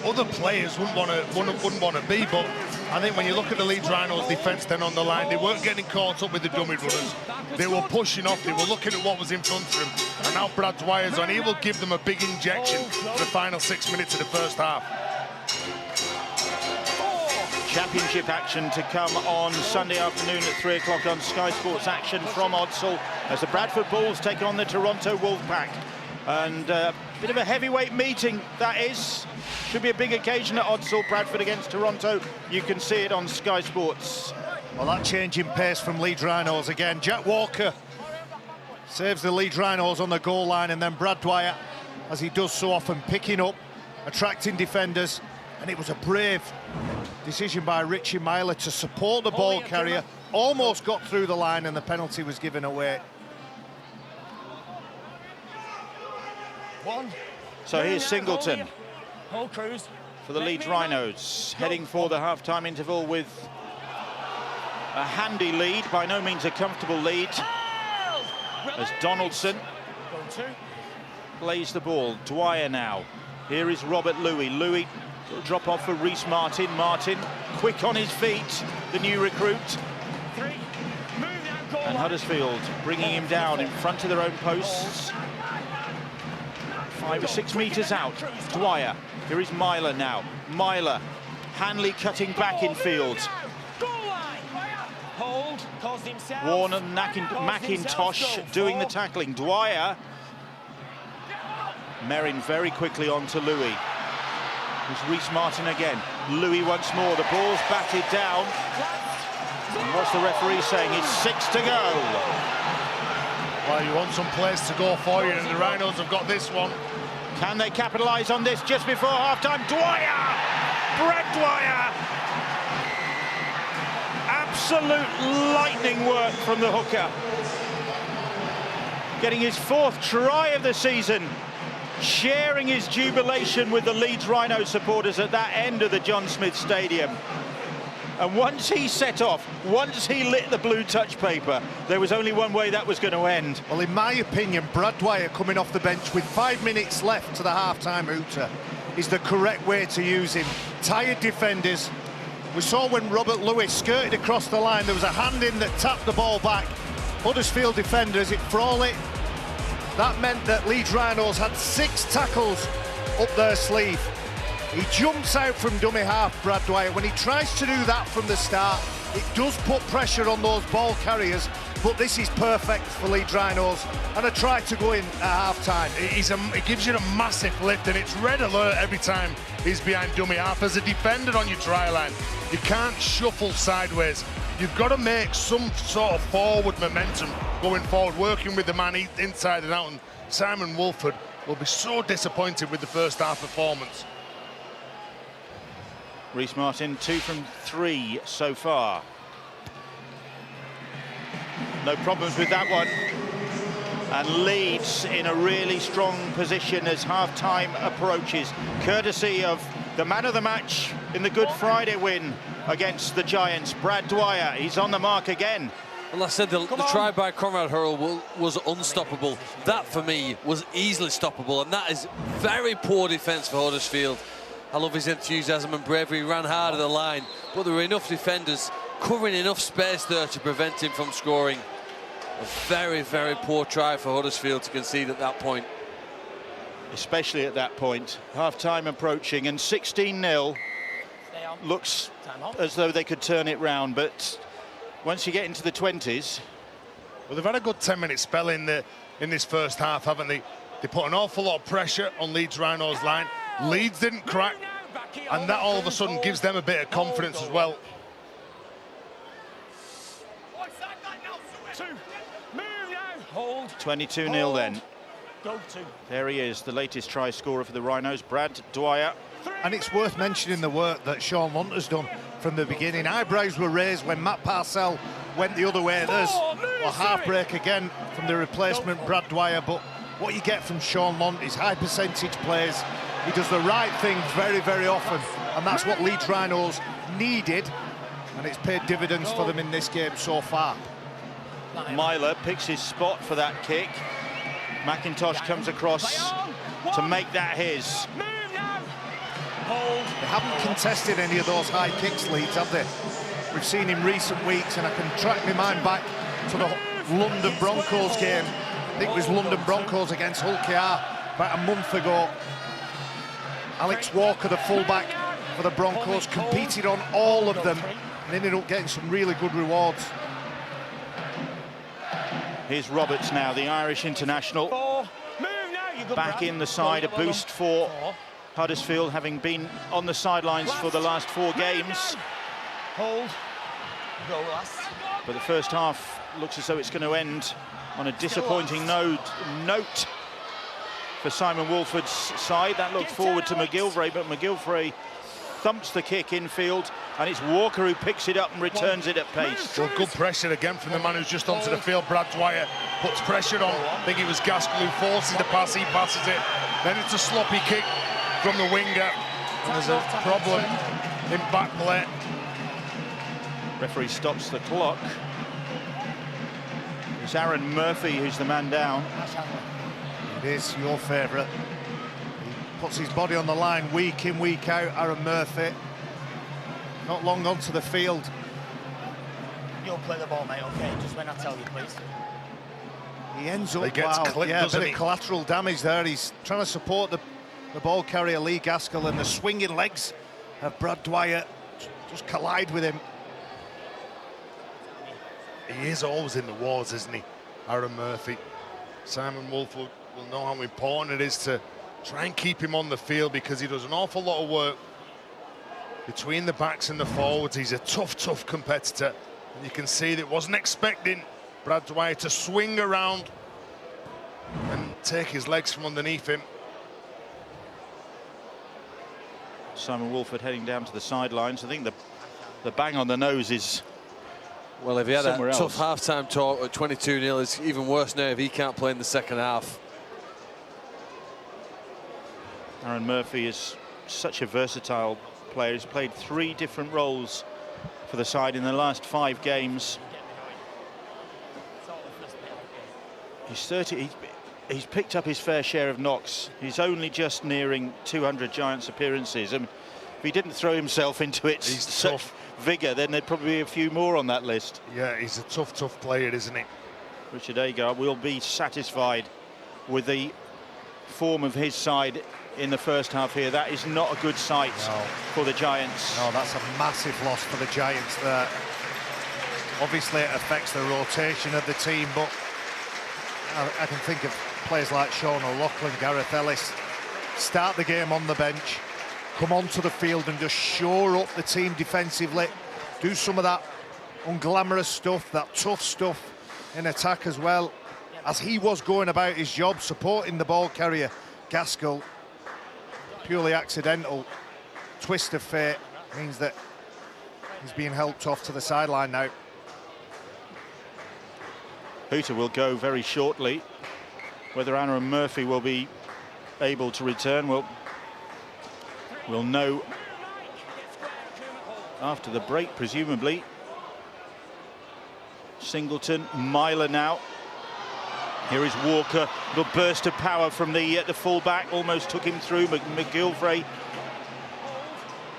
other players wouldn't want to be, but I think when you look at the Leeds Rhinos defence then on the line, they weren't getting caught up with the dummy runners. They were pushing off, they were looking at what was in front of them, and now Brad Dwyer's on. He will give them a big injection for the final 6 minutes of the first half. Championship action to come on Sunday afternoon at 3 o'clock on Sky Sports Action from Odsal as the Bradford Bulls take on the Toronto Wolfpack. And a bit of a heavyweight meeting, that is. Should be a big occasion at Odsal, Bradford against Toronto. You can see it on Sky Sports. Well, that change in pace from Leeds Rhinos again. Jack Walker saves the Leeds Rhinos on the goal line, and then Brad Dwyer, as he does so often, picking up, attracting defenders. And it was a brave decision by Richie Myler to support the ball carrier. Almost got through the line, and the penalty was given away. So here's Singleton for the Leeds Rhinos, heading for the half-time interval with a handy lead, by no means a comfortable lead, as Donaldson plays the ball. Dwyer now. Here is Robert Louis. Louis will drop off for Reece Martin. Martin, quick on his feet, the new recruit. And Huddersfield bringing him down in front of their own posts. 5 or 6 metres out. Dwyer. Here is Myler now. Myler. Hanley cutting back in field. Warner, McIntosh doing the tackling. Dwyer. Merrin very quickly on to Louis. There's Reece Martin again. Louis once more. The ball's batted down. And what's the referee saying? It's 6 to go. Well, you want some players to go for you, and the Rhinos have got this one. Can they capitalise on this just before half-time? Dwyer! Brad Dwyer! Absolute lightning work from the hooker. Getting his 4th try of the season. Sharing his jubilation with the Leeds Rhino supporters at that end of the John Smith Stadium. And once he set off, once he lit the blue touch paper, there was only one way that was going to end. Well, in my opinion, Brad Dwyer coming off the bench with 5 minutes left to the half-time hooter is the correct way to use him. Tired defenders. We saw when Robert Lewis skirted across the line, there was a hand in that tapped the ball back. Huddersfield defenders, it Frawley. That meant that Leeds Rhinos had 6 tackles up their sleeve. He jumps out from dummy half, Brad Dwyer. When he tries to do that from the start, it does put pressure on those ball carriers, but this is perfect for Leeds Rhinos, and a try to go in at half-time. It gives you a massive lift, and it's red alert every time he's behind dummy half. As a defender on your try line, you can't shuffle sideways. You've got to make some sort of forward momentum going forward, working with the man inside and out, and Simon Wolford will be so disappointed with the first half performance. Reece Martin, 2 from 3 so far. No problems with that one. And Leeds in a really strong position as half-time approaches, courtesy of the man of the match in the Good Friday win against the Giants, Brad Dwyer. He's on the mark again. Well, I said the try by Conrad Hurrell was unstoppable. That, for me, was easily stoppable, and that is very poor defence for Huddersfield. I love his enthusiasm and bravery. He ran hard at the line, but there were enough defenders covering enough space there to prevent him from scoring. A very, very poor try for Huddersfield to concede at that point. Especially at that point. Half-time approaching, and 16-0 looks as though they could turn it round, but once you get into the 20s... Well, they've had a good 10-minute spell in this first half, haven't they? They put an awful lot of pressure on Leeds Rhinos' line. Leeds didn't crack, and that all of a sudden gives them a bit of confidence as well. 22-0 then. There he is, the latest try scorer for the Rhinos, Brad Dwyer. And it's worth mentioning the work that Sean Lunt has done from the beginning. Eyebrows were raised when Matt Parcell went the other way. There's a half break again from the replacement, Brad Dwyer, but what you get from Sean Lunt is high percentage plays. He does the right thing very, very often, and that's what Leeds Rhinos needed, and it's paid dividends for them in this game so far. Myler picks his spot for that kick. McIntosh comes across to make that his. They haven't contested any of those high kicks, Leeds, have they? We've seen in recent weeks, and I can track my mind back to the London Broncos game. I think it was London Broncos against Hull KR about a month ago. Alex Walker, the fullback for the Broncos, competed on all of them and ended up getting some really good rewards. Here's Roberts now, the Irish international. Back in the side, a boost for Huddersfield, having been on the sidelines for the last 4 games. But the first half looks as though it's going to end on a disappointing note for Simon Wolford's side. That looked forward to McGilvray, but McGilvray thumps the kick infield, and it's Walker who picks it up and returns it at pace. Well, good pressure again from the man who's just onto the field. Brad Dwyer puts pressure on. I think it was Gaskell who forces the pass, he passes it. Then it's a sloppy kick from the winger, and there's a problem in back play. Referee stops the clock. It's Aaron Murphy who's the man down. It is your favourite. He puts his body on the line week in, week out, Aaron Murphy. Not long onto the field. You'll play the ball, mate, okay? Just when I tell you, please. He ends up, He gets clipped, yeah, a doesn't bit he? of collateral damage there. He's trying to support the ball carrier, Lee Gaskell, and the swinging legs of Brad Dwyer just collide with him. He is always in the wars, isn't he, Aaron Murphy? Simon Wolf will know how important it is to try and keep him on the field, because he does an awful lot of work between the backs and the forwards. He's a tough competitor. And you can see that wasn't expecting Brad Dwyer to swing around and take his legs from underneath him. Simon Wolford heading down to the sidelines. I think the bang on the nose is... Well, if he had a somewhere tough else. half-time talk at 22-0, it's even worse now if he can't play in the second half. Aaron Murphy is such a versatile player. He's played 3 different roles for the side in the last 5 games. He's 30. He's picked up his fair share of knocks. He's only just nearing 200 Giants appearances. I mean, if he didn't throw himself into it He's such tough. vigour, then there'd probably be a few more on that list. Yeah, he's a tough player, isn't he? Richard Agar will be satisfied with the form of his side in the first half here. That is not a good sight for the Giants. No, that's a massive loss for the Giants there. Obviously, it affects the rotation of the team, but I can think of players like Sean O'Loughlin, Gareth Ellis, start the game on the bench, come onto the field and just shore up the team defensively, do some of that unglamorous stuff, that tough stuff in attack as well, as he was going about his job, supporting the ball carrier, Gaskell. Purely accidental twist of fate means that he's being helped off to the sideline now. Hooter will go very shortly. Whether Aaron Murphy will be able to return, we'll know after the break, presumably. Singleton, Myler now. Here is Walker. Little burst of power from the fullback, almost took him through. McGilvray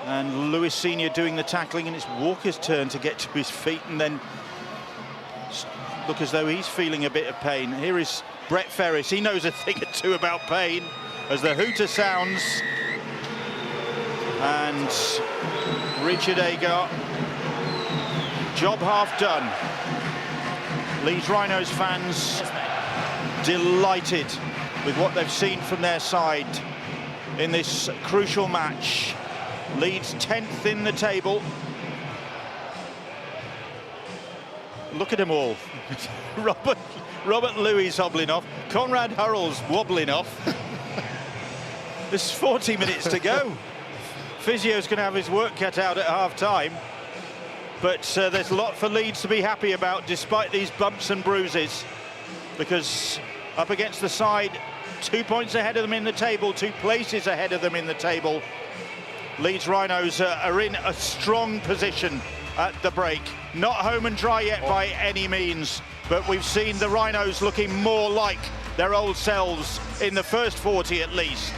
and Lewis Senior doing the tackling, and it's Walker's turn to get to his feet and then look as though he's feeling a bit of pain. Here is Brett Ferris. He knows a thing or two about pain as the hooter sounds. And Richard Agar, job half done. Leeds Rhinos fans delighted with what they've seen from their side in this crucial match. Leeds 10th in the table. Look at them all. Robert Louis hobbling off. Conrad Hurrell's wobbling off. There's 40 minutes to go. Physio's going to have his work cut out at half-time. But there's a lot for Leeds to be happy about, despite these bumps and bruises. Because up against the side, 2 points ahead of them in the table, 2 places ahead of them in the table. Leeds Rhinos are in a strong position at the break. Not home and dry yet by any means, but we've seen the Rhinos looking more like their old selves in the first 40 at least.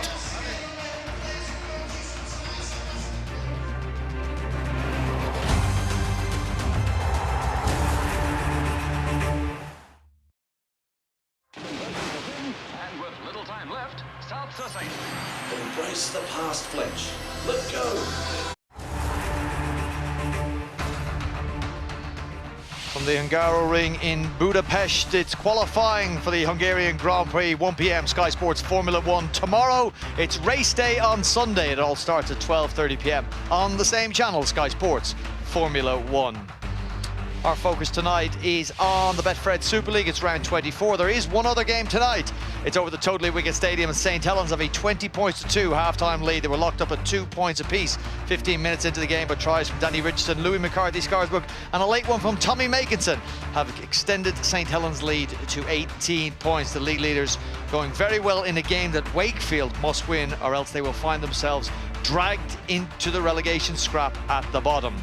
Embrace the past, Fletch. Let go. From the Hungaroring in Budapest, it's qualifying for the Hungarian Grand Prix, 1 p.m. Sky Sports Formula 1 tomorrow. It's race day on Sunday. It all starts at 12:30 p.m. on the same channel, Sky Sports Formula 1. Our focus tonight is on the Betfred Super League. It's round 24. There is one other game tonight. It's over the Totally Wicked Stadium, and St. Helens have a 20-2 half-time lead. They were locked up at 2 points apiece 15 minutes into the game, but tries from Danny Richardson, Louis McCarthy, Scarsbrook, and a late one from Tommy Makinson have extended St. Helens' lead to 18 points. The league leaders going very well in a game that Wakefield must win, or else they will find themselves dragged into the relegation scrap at the bottom.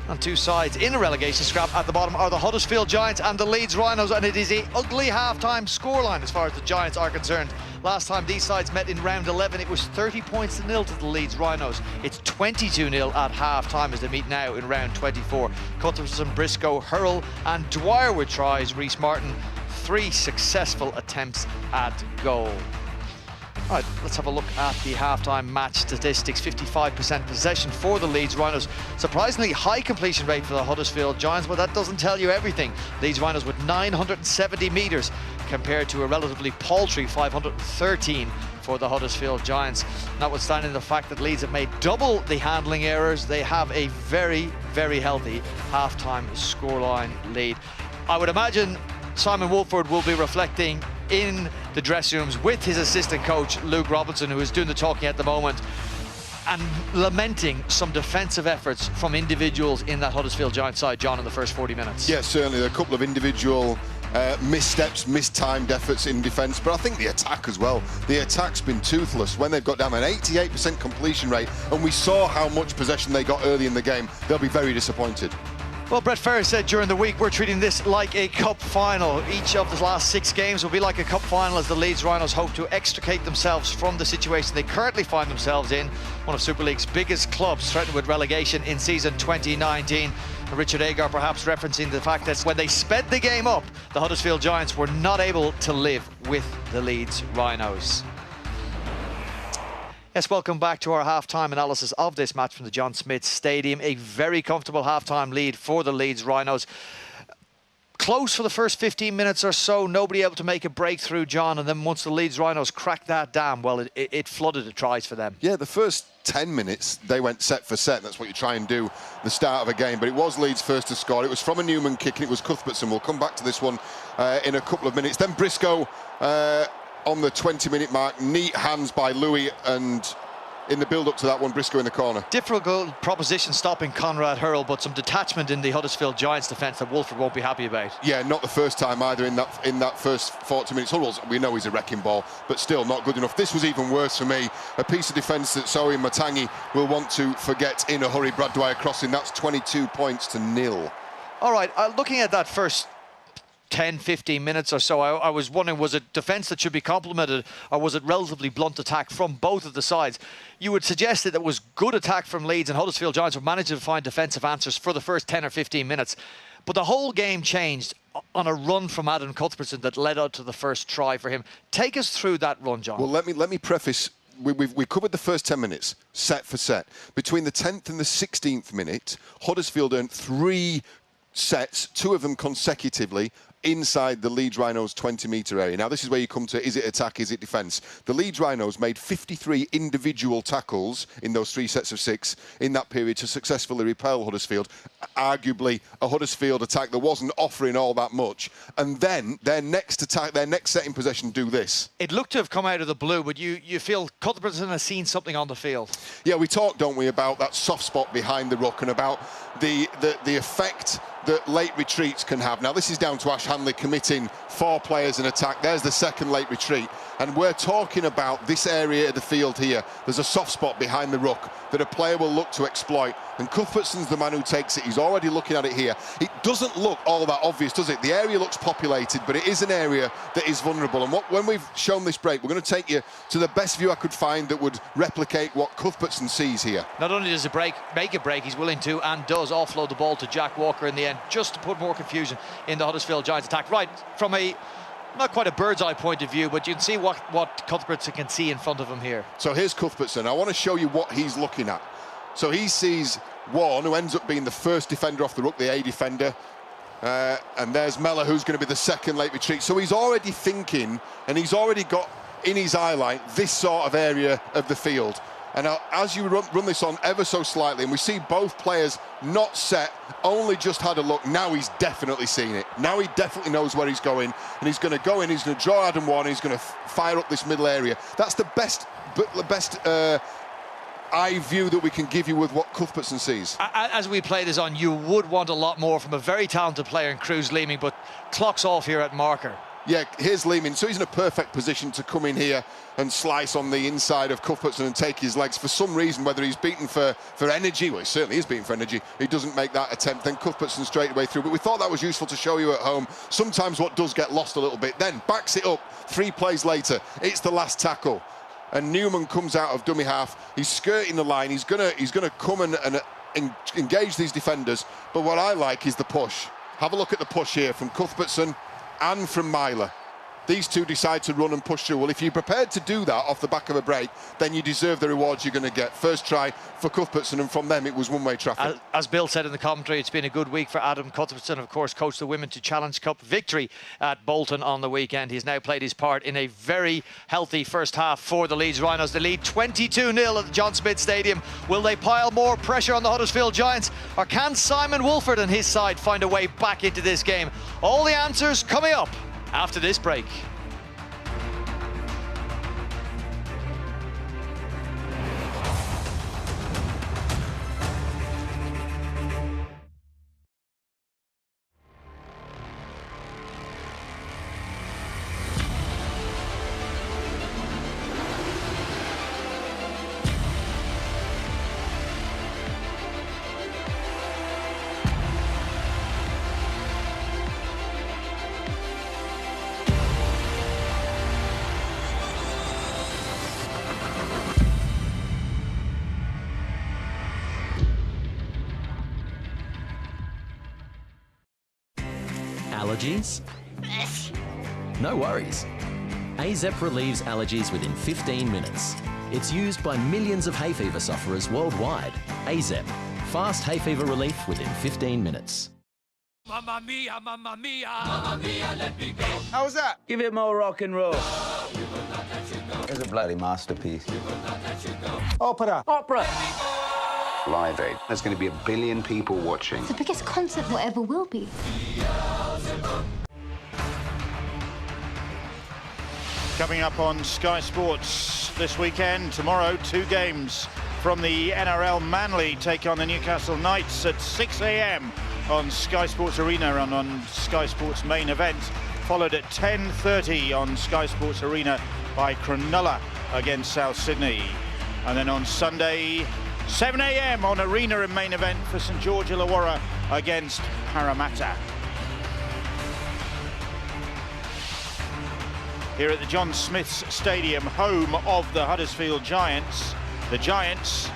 On two sides in a relegation scrap at the bottom are the Huddersfield Giants and the Leeds Rhinos, and it is an ugly half-time scoreline as far as the Giants are concerned. Last time these sides met in round 11, it was 30 points to nil to the Leeds Rhinos. It's 22-0 at half-time as they meet now in round 24. Cuthbertson, Briscoe, Hurrell and Dwyer with tries. Reece Martin, 3 successful attempts at goal. All right, let's have a look at the halftime match statistics. 55% possession for the Leeds Rhinos. Surprisingly high completion rate for the Huddersfield Giants, but that doesn't tell you everything. Leeds Rhinos with 970 metres compared to a relatively paltry 513 for the Huddersfield Giants. Notwithstanding the fact that Leeds have made double the handling errors, they have a very, very healthy halftime scoreline lead. I would imagine Simon Woolford will be reflecting in the dressing rooms with his assistant coach Luke Robinson, who is doing the talking at the moment, and lamenting some defensive efforts from individuals in that Huddersfield Giants side, John, in the first 40 minutes. Yes, certainly. There are a couple of individual missteps, mistimed efforts in defence, but I think the attack as well. The attack's been toothless. When they've got down an 88% completion rate, and we saw how much possession they got early in the game, they'll be very disappointed. Well, Brett Ferris said during the week, we're treating this like a cup final. Each of the last 6 games will be like a cup final as the Leeds Rhinos hope to extricate themselves from the situation they currently find themselves in. One of Super League's biggest clubs threatened with relegation in season 2019. Richard Agar perhaps referencing the fact that when they sped the game up, the Huddersfield Giants were not able to live with the Leeds Rhinos. Yes, welcome back to our half-time analysis of this match from the John Smith Stadium. A very comfortable half-time lead for the Leeds Rhinos. Close for the first 15 minutes or so, nobody able to make a breakthrough, John, and then once the Leeds Rhinos cracked that dam, well, it flooded the tries for them. Yeah, the first 10 minutes, they went set for set. That's what you try and do the start of a game. But it was Leeds first to score. It was from a Newman kick, and it was Cuthbertson. We'll come back to this one in a couple of minutes. Then Briscoe on the 20-minute mark. Neat hands by Louis, and in the build-up to that one, Briscoe in the corner. Difficult proposition stopping Conrad Hurrell, but some detachment in the Huddersfield Giants defence that Woolford won't be happy about. Yeah, not the first time either in that first 40 minutes. Hurrell's, we know he's a wrecking ball, but still not good enough. This was even worse for me. A piece of defence that Sohi Matangi will want to forget in a hurry. Brad Dwyer crossing, that's 22 points to 0. All right, looking at that first 10-15 minutes or so, I was wondering, was it defence that should be complimented, or was it relatively blunt attack from both of the sides? You would suggest that it was good attack from Leeds, and Huddersfield Giants were managing to find defensive answers for the first 10 or 15 minutes. But the whole game changed on a run from Adam Cuthbertson that led out to the first try for him. Take us through that run, John. Well, let me preface. We covered the first 10 minutes, set for set. Between the 10th and the 16th minute, Huddersfield earned 3 sets, 2 of them consecutively, inside the Leeds Rhinos 20-metre area. Now, this is where you come to, is it attack, is it defence? The Leeds Rhinos made 53 individual tackles in those 3 sets of 6 in that period to successfully repel Huddersfield. Arguably, a Huddersfield attack that wasn't offering all that much. And then their next attack, their next set in possession, do this. It looked to have come out of the blue, but you feel Cuthbertson has seen something on the field. Yeah, we talk, don't we, about that soft spot behind the ruck and about the effect that late retreats can have. Now, this is down to Ash Hanley committing 4 players in attack. There's the second late retreat. And we're talking about this area of the field here. There's a soft spot behind the ruck that a player will look to exploit. And Cuthbertson's the man who takes it. He's already looking at it here. It doesn't look all that obvious, does it? The area looks populated, but it is an area that is vulnerable. And when we've shown this break, we're going to take you to the best view I could find that would replicate what Cuthbertson sees here. Not only does it make a break, he's willing to and does offload the ball to Jack Walker in the end, just to put more confusion in the Huddersfield Giants attack. Right, from a not quite a bird's eye point of view, but you can see what Cuthbertson can see in front of him here. So here's Cuthbertson. I want to show you what he's looking at. So he sees Warren, who ends up being the first defender off the ruck, the A defender. And there's Mellor, who's going to be the second late retreat. So he's already thinking, and he's already got in his eye line this sort of area of the field. And as you run this on ever so slightly, and we see both players not set, only just had a look, now he's definitely seen it. Now he definitely knows where he's going, and he's going to go in, he's going to draw Adam Warren, he's going to fire up this middle area. That's the best eye view that we can give you with what Cuthbertson sees. As we play this on, you would want a lot more from a very talented player in Cruz Leeming, but clock's off here at marker. Yeah, here's Lehman. So he's in a perfect position to come in here and slice on the inside of Cuthbertson and take his legs. For some reason, whether he's beaten for energy, well, he certainly is beaten for energy, he doesn't make that attempt. Then Cuthbertson straight away through. But we thought that was useful to show you at home. Sometimes what does get lost a little bit, then backs it up 3 plays later. It's the last tackle. And Newman comes out of dummy half. He's skirting the line. He's gonna come and engage these defenders. But what I like is the push. Have a look at the push here from Cuthbertson and from Myler. These two decide to run and push through. Well, if you're prepared to do that off the back of a break, then you deserve the rewards you're going to get. First try for Cuthbertson, and from them it was one-way traffic. As Bill said in the commentary, it's been a good week for Adam Cuthbertson. Of course, coached the women to Challenge Cup victory at Bolton on the weekend. He's now played his part in a very healthy first half for the Leeds Rhinos. The lead 22-0 at the John Smith Stadium. Will they pile more pressure on the Huddersfield Giants, or can Simon Wolford and his side find a way back into this game? All the answers coming up after this break. Allergies? No worries. AZEP relieves allergies within 15 minutes. It's used by millions of hay fever sufferers worldwide. AZEP. Fast hay fever relief within 15 minutes. Mamma mia, mamma mia, mamma mia, let me go. How was that? Give it more rock and roll. It's a bloody masterpiece. Opera. Opera. Live Aid. There's going to be 1 billion people watching. It's the biggest concert there ever will be. Coming up on Sky Sports this weekend, tomorrow, 2 games from the NRL. Manly take on the Newcastle Knights at 6 a.m. on Sky Sports Arena and on Sky Sports main event, followed at 10:30 on Sky Sports Arena by Cronulla against South Sydney. And then on Sunday, 7 a.m. on Arena and main event for St George Illawarra against Parramatta. Here at the John Smith's Stadium, home of the Huddersfield Giants. The Giants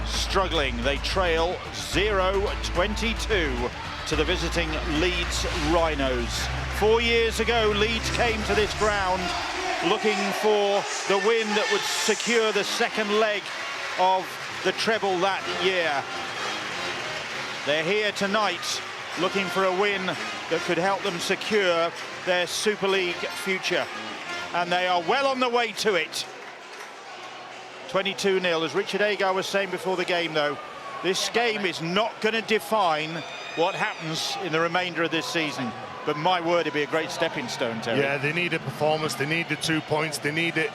struggling. They trail 0-22 to the visiting Leeds Rhinos. 4 years ago, Leeds came to this ground looking for the win that would secure the second leg of the treble that year. They're here tonight looking for a win that could help them secure their Super League future. And they are well on the way to it. 22-0. As Richard Agar was saying before the game, though, this game is not going to define what happens in the remainder of this season. But my word, it'd be a great stepping stone, Terry. Yeah, they need a performance. They need the 2 points. They need it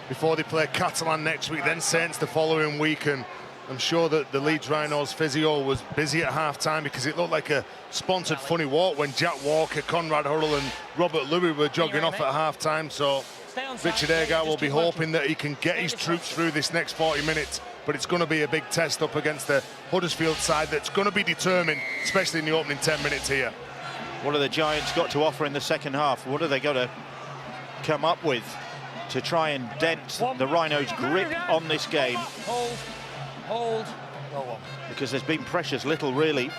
before they play Catalan next week, then Saints the following week. And I'm sure that the Leeds Rhinos physio was busy at half-time because it looked like a sponsored funny walk when Jack Walker, Conrad Hurrell and Robert Louis were jogging off at half-time. So Richard Agar will be hoping that he can get his troops through this next 40 minutes. But it's going to be a big test up against the Huddersfield side that's going to be determined, especially in the opening 10 minutes here. What have the Giants got to offer in the second half? What are they got to come up with to try and dent the Rhinos' grip on this game? Hold. Go on. Because there's been precious little, really,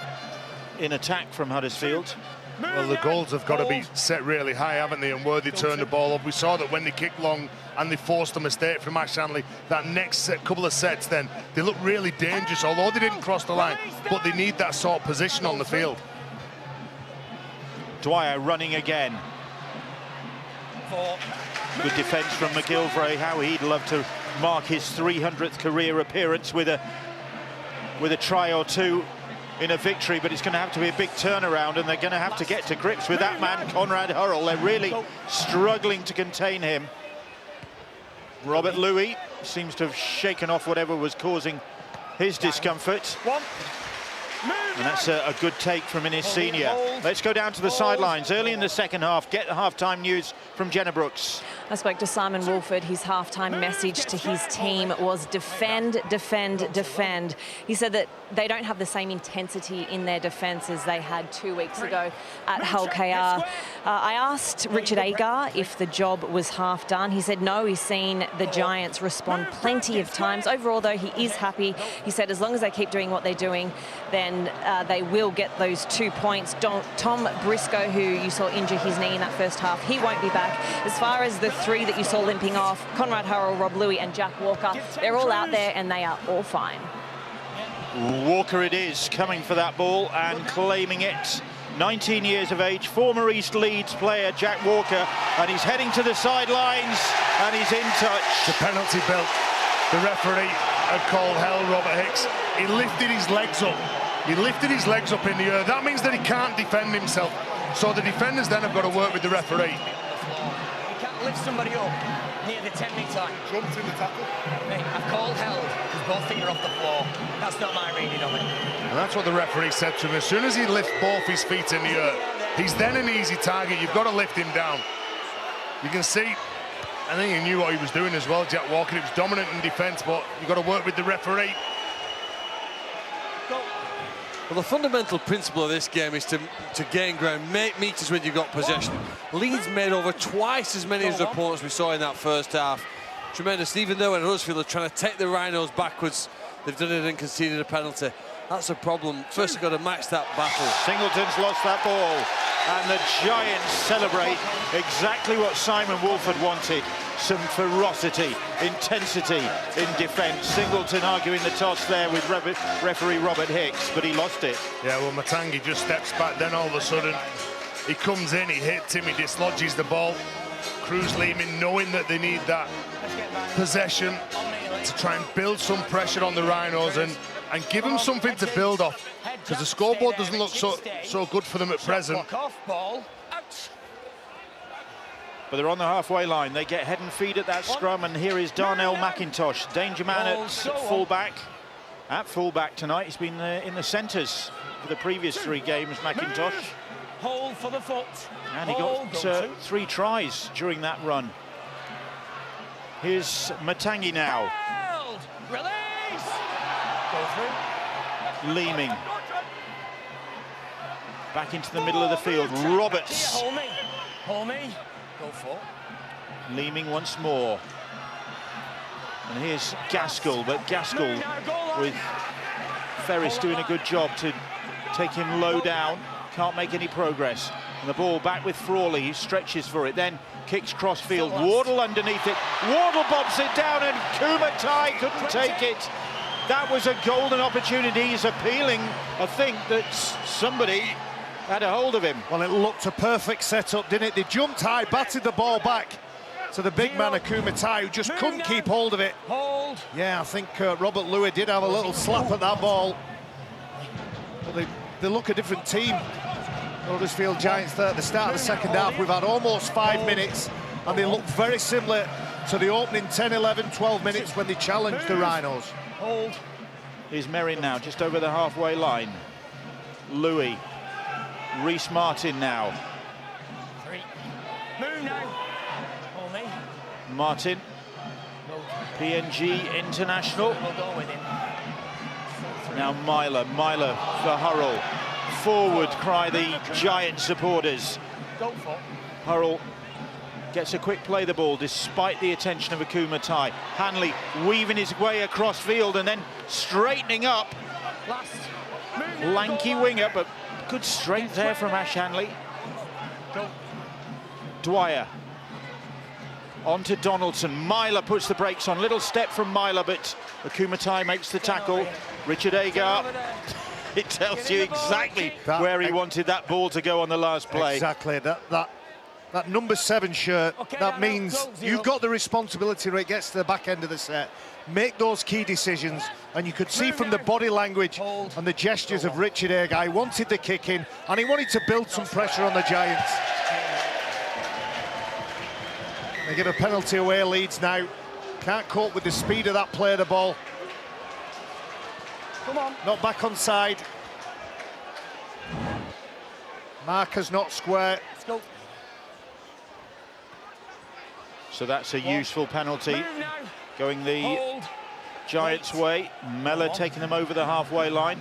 in attack from Huddersfield. Well, the goals have got to be set really high, haven't they? And Worthy turned the ball up. We saw that when they kicked long and they forced a mistake from Ash Hanley, that next couple of sets then, they look really dangerous, although they didn't cross the line. But they need that sort of position on the field. Dwyer running again. Good defence from McGilvray. How he'd love to mark his 300th career appearance with a try or two in a victory, but it's going to have to be a big turnaround, and they're going to have to get to grips with that man, Conrad Hurrell. They're really struggling to contain him. Robert Louis seems to have shaken off whatever was causing his discomfort. And that's a good take from Innes Senior. Let's go down to the sidelines. Early in the second half, get the half-time news from Jenna Brooks. I spoke to Simon Wolford. His half-time message to his team was defend, defend, defend. He said that they don't have the same intensity in their defence as they had 2 weeks ago at Hull KR. I asked Richard Agar if the job was half done. He said no, he's seen the Giants respond plenty of times. Overall, though, he is happy. He said as long as they keep doing what they're doing, then they will get those 2 points. Tom Briscoe, who you saw injure his knee in that first half, he won't be back. As far as the three that you saw limping off, Conrad Hurrell, Rob Louis and Jack Walker, they're all out there and they are all fine. Walker it is, coming for that ball and claiming it. 19 years of age, former East Leeds player Jack Walker, and he's heading to the sidelines and he's in touch. It's a penalty, Bill. The referee had called hell, Robert Hicks. He lifted his legs up. He lifted his legs up in the air. That means that he can't defend himself. So the defenders then have got to work with the referee. You can't lift somebody up near the 10-metre line. Jumped in the tackle. Mate, I've called held because both feet are off the floor. That's not my reading of it. And that's what the referee said to him. As soon as he lifts both his feet in the air, he's then an easy target. You've got to lift him down. You can see, I think he knew what he was doing as well, Jack Walker. He was dominant in defence, but you've got to work with the referee. Well, the fundamental principle of this game is to gain ground, make metres when you've got possession. Leeds made over twice as many as the opponents we saw in that first half. Tremendous. Even though at Huddersfield are trying to take the Rhinos backwards, they've done it and conceded a penalty. That's a problem. First, you've got to match that battle. Singleton's lost that ball, and the Giants celebrate exactly what Simon Wolford wanted. Some ferocity, intensity in defence. Singleton arguing the toss there with referee Robert Hicks, but he lost it. Yeah, well, Matangi just steps back, then all of a sudden he comes in, he hits him, he dislodges the ball. Cruz Lehman, knowing that they need that possession to try and build some pressure on the Rhinos and give them something to build off, because the scoreboard doesn't look so good for them at present. But they're on the halfway line. They get head and feet at that scrum, and here is Darnell McIntosh, danger man at fullback. At fullback tonight, he's been in the centres for the previous 3 games, McIntosh. Hold for the foot. And he got 3 tries during that run. Here's Matangi now. Release. Go through. Leeming. Back into the middle of the field. Roberts. Hold me. Go for. Leeming once more. And here's Gaskell, but Gaskell with Ferris doing a good job to take him low down. Can't make any progress. And the ball back with Frawley. He stretches for it, then kicks crossfield. Wardle underneath it. Wardle bobs it down, and Kumatai couldn't take it. That was a golden opportunity. He's appealing, I think, that somebody had a hold of him. Well, it looked a perfect setup, didn't it? They jumped high, batted the ball back to the big man, Akumatai, who just couldn't keep hold of it. Yeah, I think Robert Louis did have a little slap at that ball. But they look a different team. Huddersfield Giants there at the start of the second half. We've had almost 5 minutes, and they look very similar to the opening 10, 11, 12 minutes when they challenged the Rhinos. Here's Merrin now, just over the halfway line. Louis. Reece Martin now. 3. Move now. Hold me. Martin. PNG international. We'll go with him. Now Myler for Hurrell. Forward cry the Giant supporters. Go for. Hurrell gets a quick play the ball despite the attention of Akumatai. Hanley weaving his way across field and then straightening up. Last. Lanky winger, but good strength there from Ash Hanley. Dwyer. On to Donaldson. Myler puts the brakes on. Little step from Myler, but Akumatai makes the tackle. Richard Agar. It tells you exactly where he wanted that ball to go on the last play. Exactly. That number 7 shirt, that means you've got the responsibility when it gets to the back end of the set. Make those key decisions, and you could see from the body language and the gestures of Richard Agar, he wanted the kick in, and he wanted to build some pressure on the Giants. They give a penalty away, Leeds now. Can't cope with the speed of that play of the ball. Come on. Not back on side. Marker's not square. Let's go. So that's a useful penalty going the Giants' way. Mellor taking them over the halfway line.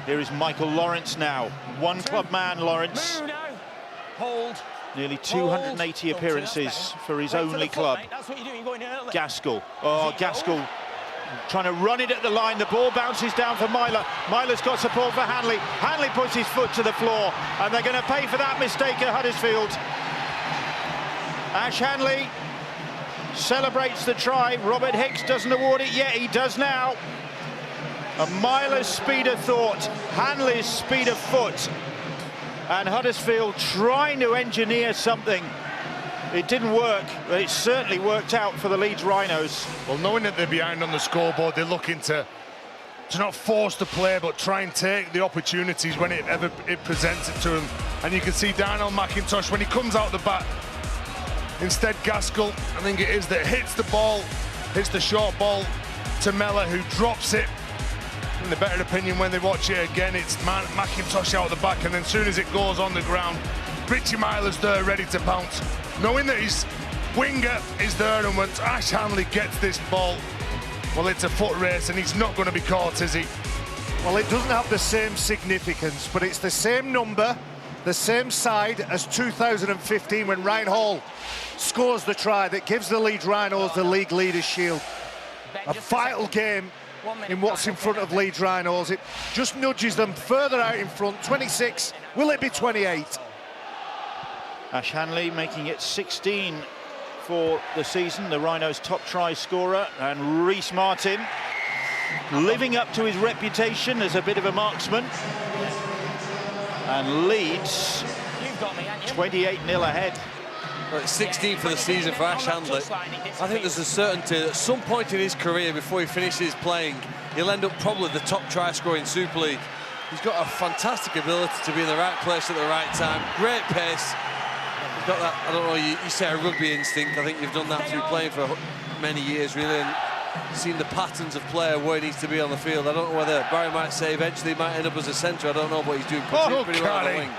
Here is Michael Lawrence now. One club man, Lawrence. Hold. Nearly 280 appearances for his only club. Gaskell. Oh, Gaskell trying to run it at the line. The ball bounces down for Myler. Myler's got support for Hanley. Hanley puts his foot to the floor, and they're going to pay for that mistake at Huddersfield. Ash Hanley celebrates the try. Robert Hicks doesn't award it yet. He does now. A Myler's speed of thought, Hanley's speed of foot, and Huddersfield trying to engineer something. It didn't work, but it certainly worked out for the Leeds Rhinos. Well, knowing that they're behind on the scoreboard, they're looking to not force the play, but try and take the opportunities when it presents it to them. And you can see Darnell McIntosh, when he comes out the back, instead Gaskell, I think it is, that hits the ball, hits the short ball to Mellor, who drops it. In the better opinion, when they watch it again, it's McIntosh out the back, and then as soon as it goes on the ground, Richie Myler's there ready to pounce. Knowing that his winger is there, and once Ash Hanley gets this ball, well, it's a foot race, and he's not going to be caught, is he? Well, it doesn't have the same significance, but it's the same number, the same side as 2015 when Ryan Hall scores the try that gives the Leeds Rhinos the league leaders' shield. A vital game in what's in front of Leeds Rhinos. It just nudges them further out in front. 26, will it be 28? Ash Hanley making it 16 for the season, the Rhinos' top try scorer, and Reece Martin living up to his reputation as a bit of a marksman. And Leeds 28-0 ahead. Well, it's 16 for the season for Ash Hanley. I think there's a certainty that at some point in his career, before he finishes playing, he'll end up probably the top try scorer in Super League. He's got a fantastic ability to be in the right place at the right time, great pace. He's got that, I don't know, you say a rugby instinct. I think you've done that through playing for many years, really, and seen the patterns of play where he needs to be on the field. I don't know whether Barry might say eventually he might end up as a centre. I don't know, but he's doing pretty well on the wing.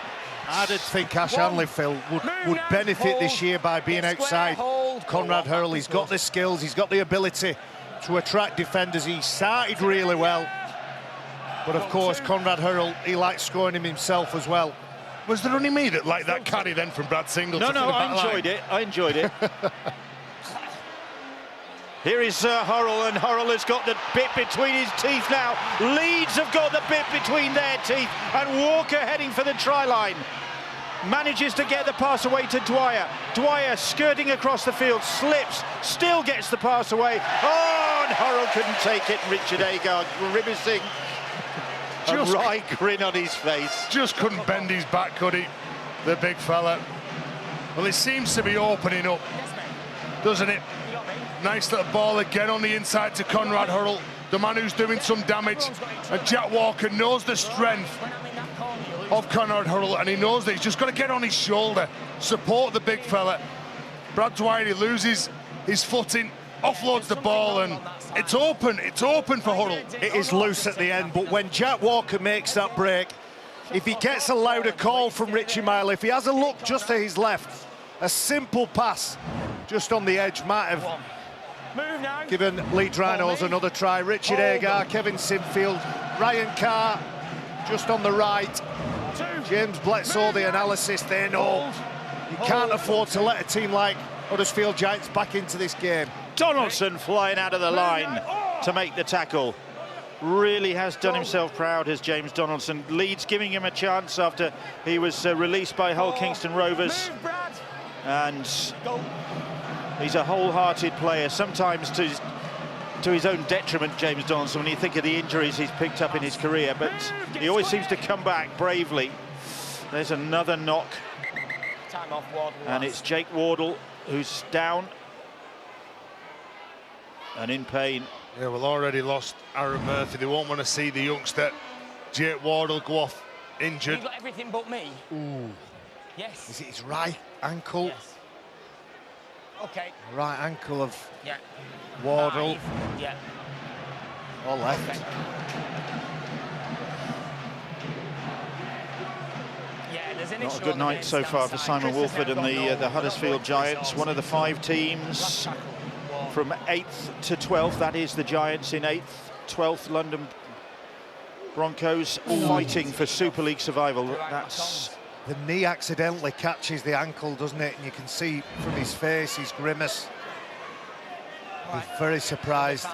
I did think Ash Hanley, Phil, would benefit this year by being outside Conrad Hurrell. He's got the skills, he's got the ability to attract defenders. He started really well, but of course Conrad Hurrell, he likes scoring him himself as well. Was there only me that liked that carry then from Brad Singleton? No, I enjoyed it. Here is Hurrell, and Hurrell has got the bit between his teeth now. Leeds have got the bit between their teeth, and Walker heading for the try line. Manages to get the pass away to Dwyer. Dwyer skirting across the field, slips, still gets the pass away. Oh, and Hurrell couldn't take it. Richard Agar grimacing, a wry grin on his face. Just couldn't bend his back, could he, the big fella? Well, it seems to be opening up, doesn't it? Nice little ball again on the inside to Conrad Hurrell, the man who's doing some damage. And Jack Walker knows the strength of Conrad Hurrell, and he knows that he's just got to get on his shoulder, support the big fella. Brad Dwyer, he loses his footing, offloads the ball, and it's open for Hurrell. It is loose at the end, but when Jack Walker makes that break, if he gets a louder call from Richie Myler, if he has a look just to his left, a simple pass just on the edge might have given Leeds Rhinos another try. Richard Agar, Kevin Sinfield, Ryan Carr just on the right. James Bledsoe, the analysis, they know you can't afford to let a team like Huddersfield Giants back into this game. Donaldson flying out of the line to make the tackle. Really has done himself proud, has James Donaldson. Leeds giving him a chance after he was released by Hull Kingston Rovers. And he's a wholehearted player, sometimes to his own detriment, James Donaldson, when you think of the injuries he's picked up in his career, but he always seems to come back bravely. There's another knock, and it's Jake Wardle who's down and in pain. Yeah, well, already lost Aaron Murphy. They won't want to see the youngster Jake Wardle go off injured. You've got everything but me. Ooh. Yes. Is it his right ankle? Yes. Okay. Right ankle of Wardle. Yeah. Or left. Okay. Not a good night so far for Simon Wolford and the Huddersfield Giants. One of the 5 teams from 8th to 12th. That is the Giants in 8th, 12th London Broncos fighting for Super League survival. That's the knee accidentally catches the ankle, doesn't it? And you can see from his face, his grimace. He's very surprised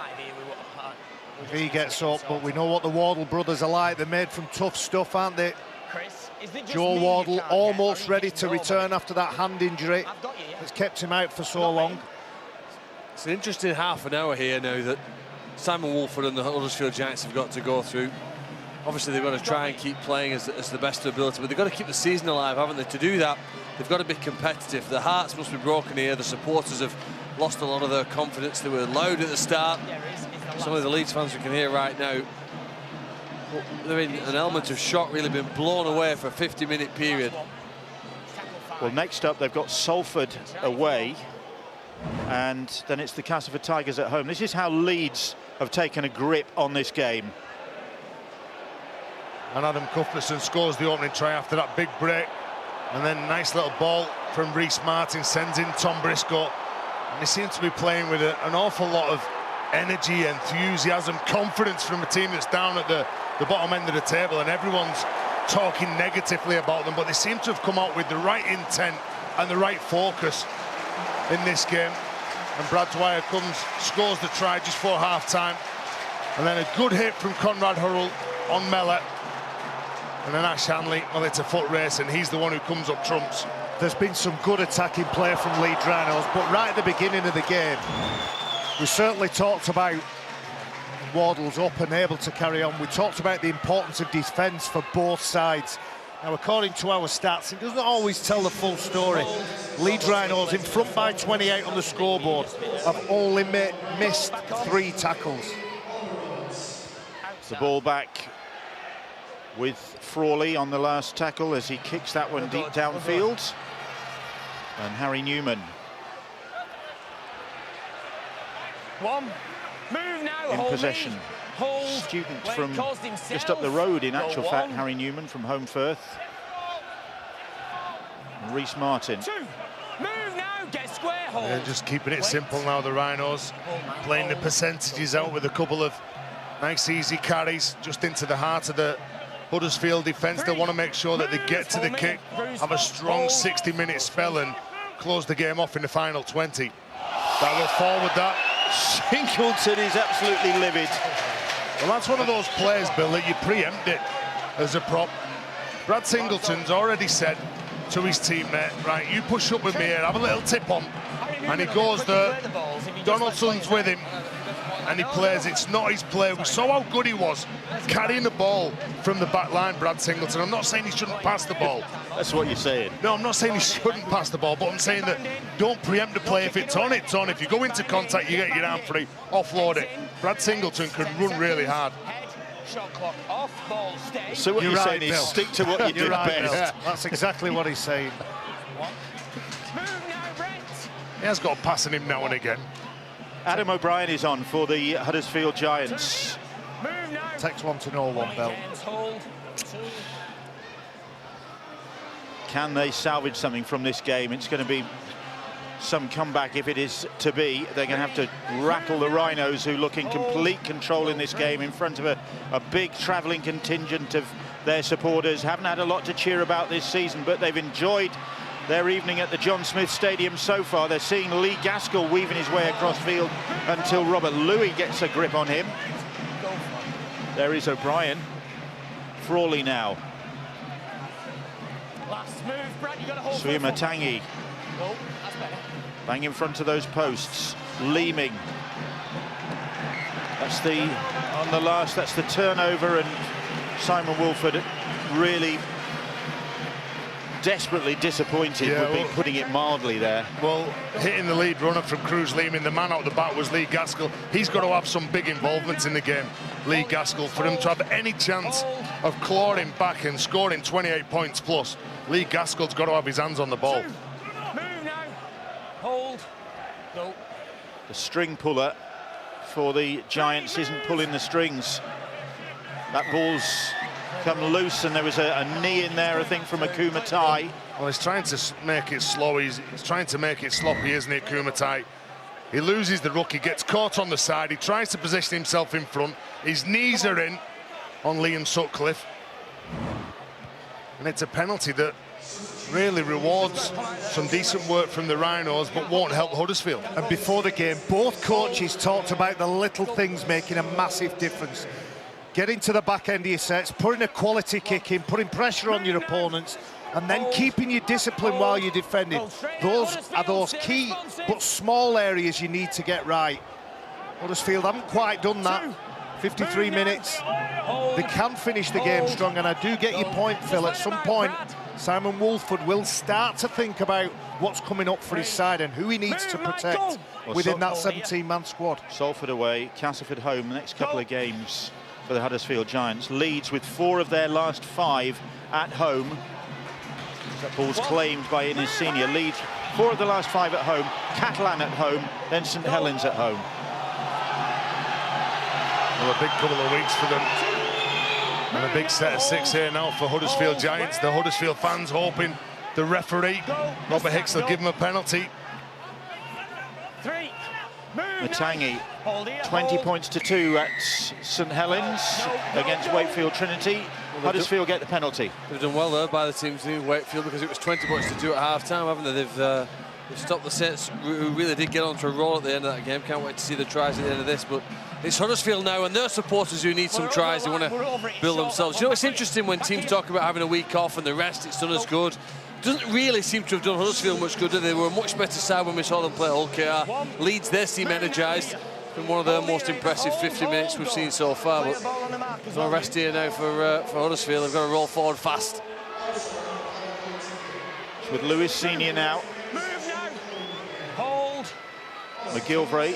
if he gets up, but we know what the Wardle brothers are like. They're made from tough stuff, aren't they? Joe Wardle almost ready to return after that hand injury that's kept him out for so long. It's an interesting half an hour here now that Simon Wolford and the Huddersfield Giants have got to go through. Obviously, they've got to try and keep playing as the best of ability, but they've got to keep the season alive, haven't they? To do that, they've got to be competitive. Their hearts must be broken here. The supporters have lost a lot of their confidence. They were loud at the start. Some of the Leeds fans we can hear right now, they're in an element of shock, really been blown away for a 50-minute period. Well, next up, they've got Salford away, and then it's the Castleford Tigers at home. This is how Leeds have taken a grip on this game. And Adam Cuthbertson scores the opening try after that big break. And then nice little ball from Reece Martin sends in Tom Briscoe. And they seem to be playing with an awful lot of energy, enthusiasm, confidence from a team that's down at the bottom end of the table, and everyone's talking negatively about them, but they seem to have come out with the right intent and the right focus in this game. And Brad Dwyer scores the try just before half-time. And then a good hit from Conrad Hurrell on Mellor. And then Ash Hanley, well, it's a foot race, and he's the one who comes up trumps. There's been some good attacking play from Leeds Rhinos, but right at the beginning of the game, we certainly talked about Wardle's up and able to carry on. We talked about the importance of defence for both sides. Now, according to our stats, it doesn't always tell the full story. Leeds Rhinos in front by 28 on the scoreboard have only missed 3 tackles. The ball back with Frawley on the last tackle as he kicks that one deep downfield. And Harry Newman in possession. Student from just up the road, in actual fact, Harry Newman from Home Firth. And Reece Martin. They're just keeping it simple now, the Rhinos. Playing the percentages out with a couple of nice easy carries just into the heart of the Huddersfield defence. They want to make sure that they get to the kick, have a strong 60-minute spell and close the game off in the final 20. That will forward that. Singleton is absolutely livid. Well, that's one of those plays, Bill, that you preempt it as a prop. Brad Singleton's already said to his teammate, right, you push up with me here, have a little tip on. And he goes there, Donaldson's with him, and he plays. It's not his play. We saw how good he was carrying the ball from the back line, Brad Singleton. I'm not saying he shouldn't pass the ball. That's what you're saying. No, I'm not saying he shouldn't pass the ball, but I'm saying that don't preempt the play. If it's on, it's on. If you go into contact, you get your arm free, offload it. Brad Singleton can run really hard. So what you're saying is stick to what you do best. Yeah, that's exactly what he's saying. He has got a pass in him now and again. Adam O'Brien is on for the Huddersfield Giants. Takes 1 to know 1, Bell. Can they salvage something from this game? It's going to be some comeback if it is to be. They're going to have to rattle the Rhinos, who look in complete control in this game in front of a big travelling contingent of their supporters. Haven't had a lot to cheer about this season, but they've enjoyed their evening at the John Smith Stadium so far. They're seeing Lee Gaskell weaving his way across field until Robert Louis gets a grip on him. There is O'Brien. Frawley now. Suima Tangi. Bang in front of those posts. Leeming. That's the turnover, and Simon Wolford really desperately disappointed, would be putting it mildly there. Well, hitting the lead runner from Cruz Leeming, the man out the back was Lee Gaskell. He's got to have some big involvement in the game, Lee Gaskell, for him to have any chance of clawing back and scoring 28 points plus. Lee Gaskell's got to have his hands on the ball. The string puller for the Giants isn't pulling the strings. That ball's come loose, and there was a knee in there, I think, from Akumatai. Well, he's trying to make it slow. He's trying to make it sloppy, isn't it, Akumatai? He loses the ruck, he gets caught on the side, he tries to position himself in front. His knees are in on Liam Sutcliffe. And it's a penalty that really rewards some decent work from the Rhinos, but won't help Huddersfield. And before the game, both coaches talked about the little things making a massive difference. Getting to the back end of your sets, putting a quality kick in, putting pressure on your opponents, and then keeping your discipline while you're defending. Those are those key but small areas you need to get right. Huddersfield haven't quite done that. 53 minutes. They can finish the game strong, and I do get your point, Phil. At some point, Simon Woolford will start to think about what's coming up for his side and who he needs to protect within that 17-man squad. Salford away, Castleford home, the next couple of games for the Huddersfield Giants. Leeds with 4 of their last 5 at home. That ball's claimed by Innes Senior. Leeds, 4 of the last 5 at home, Catalan at home, then St Helens at home. Well, a big couple of weeks for them. And a big set of 6 here now for Huddersfield Giants. The Huddersfield fans hoping the referee, Robert Hicks, will give him a penalty. Matangi, 20 points to 2 at St Helens against Wakefield Trinity. Huddersfield get the penalty. They've done well there by the team to Wakefield, because it was 20 points to 2 at half-time, haven't they? They've stopped the Saints, who really did get onto a roll at the end of that game. Can't wait to see the tries at the end of this, but it's Huddersfield now, and their supporters who need some tries. They want to build themselves. You know, it's interesting when teams talk about having a week off and the rest, it's done us good. Doesn't really seem to have done Huddersfield much good, did they? They were a much better side when we saw them play Hull KR. Leeds, they seem energised. Been one of their most impressive 50 minutes we've seen so far. But there's no rest here now for Huddersfield. They've got to roll forward fast. With Lewis Senior now. Hold. McGilvray.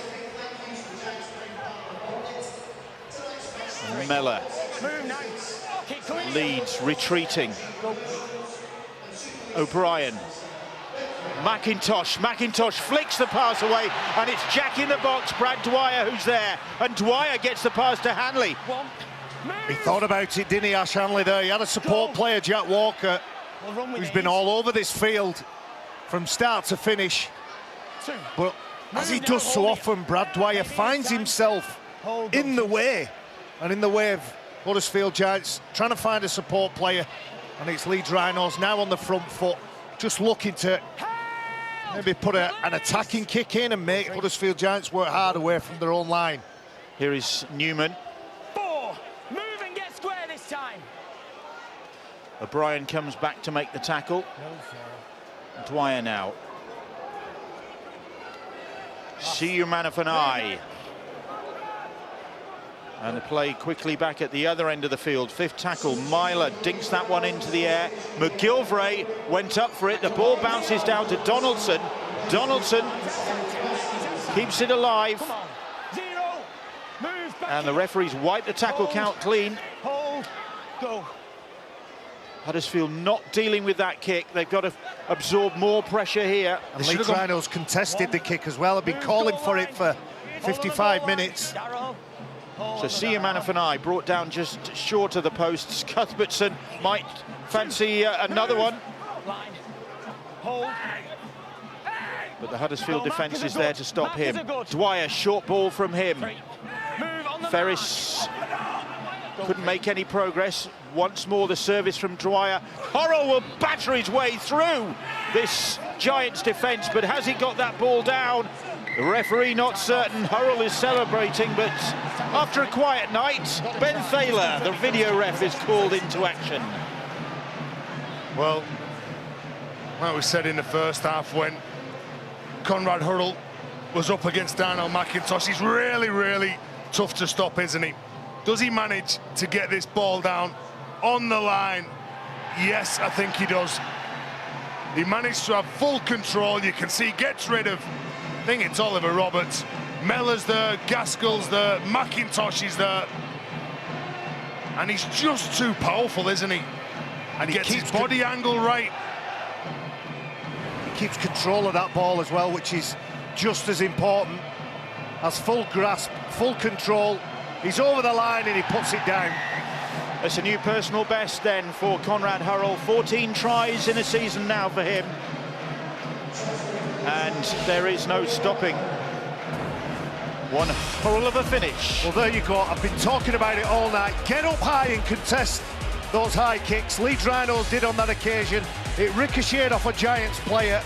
Mellor. Leeds retreating. O'Brien. McIntosh flicks the pass away, and it's Jack in the box, Brad Dwyer, who's there, and Dwyer gets the pass to Hanley. He thought about it, didn't he, Ash Hanley there? He had a support player, Jack Walker, who's been all over this field from start to finish. But as he does so often, Brad Dwyer finds himself in the way, and in the way of Huddersfield Giants, trying to find a support player. And it's Leeds Rhinos now on the front foot, just looking to maybe put an attacking kick in and make Huddersfield Giants work hard away from their own line. Here is Newman. 4. Move and get square this time. O'Brien comes back to make the tackle. Dwyer now. See you, man of an eye. And the play quickly back at the other end of the field. 5th tackle, Myler dinks that one into the air. McGilvray went up for it. The ball bounces down to Donaldson. Donaldson keeps it alive. And the referees wipe the tackle count clean. Hold. Go. Huddersfield not dealing with that kick. They've got to absorb more pressure here. And Leeds Rhinos contested the kick as well. Have been calling for it for 55 minutes. So Sia Manafanai brought down just short of the posts. Cuthbertson might fancy another one. But the Huddersfield defence is there to stop him. Dwyer, short ball from him. Ferris couldn't make any progress. Once more the service from Dwyer. Horrell will batter his way through this Giants defence, but has he got that ball down? The referee not certain. Hurrell is celebrating, but after a quiet night, Ben Thaler, the video ref, is called into action. Well, like we said in the first half, when Conrad Hurrell was up against Darnell McIntosh, he's really, really tough to stop, isn't he? Does he manage to get this ball down on the line? Yes, I think he does. He managed to have full control. You can see he gets rid of, I think it's Oliver Roberts. Mellor's there, Gaskell's there, McIntosh is there. And he's just too powerful, isn't he? And he gets his body angle right. He keeps control of that ball as well, which is just as important. Has full grasp, full control. He's over the line and he puts it down. That's a new personal best then for Conrad Hurrell. 14 tries in a season now for him. And there is no stopping. One hurl of a finish. Well, there you go. I've been talking about it all night. Get up high and contest those high kicks. Leeds Rhinos did on that occasion. It ricocheted off a Giants player,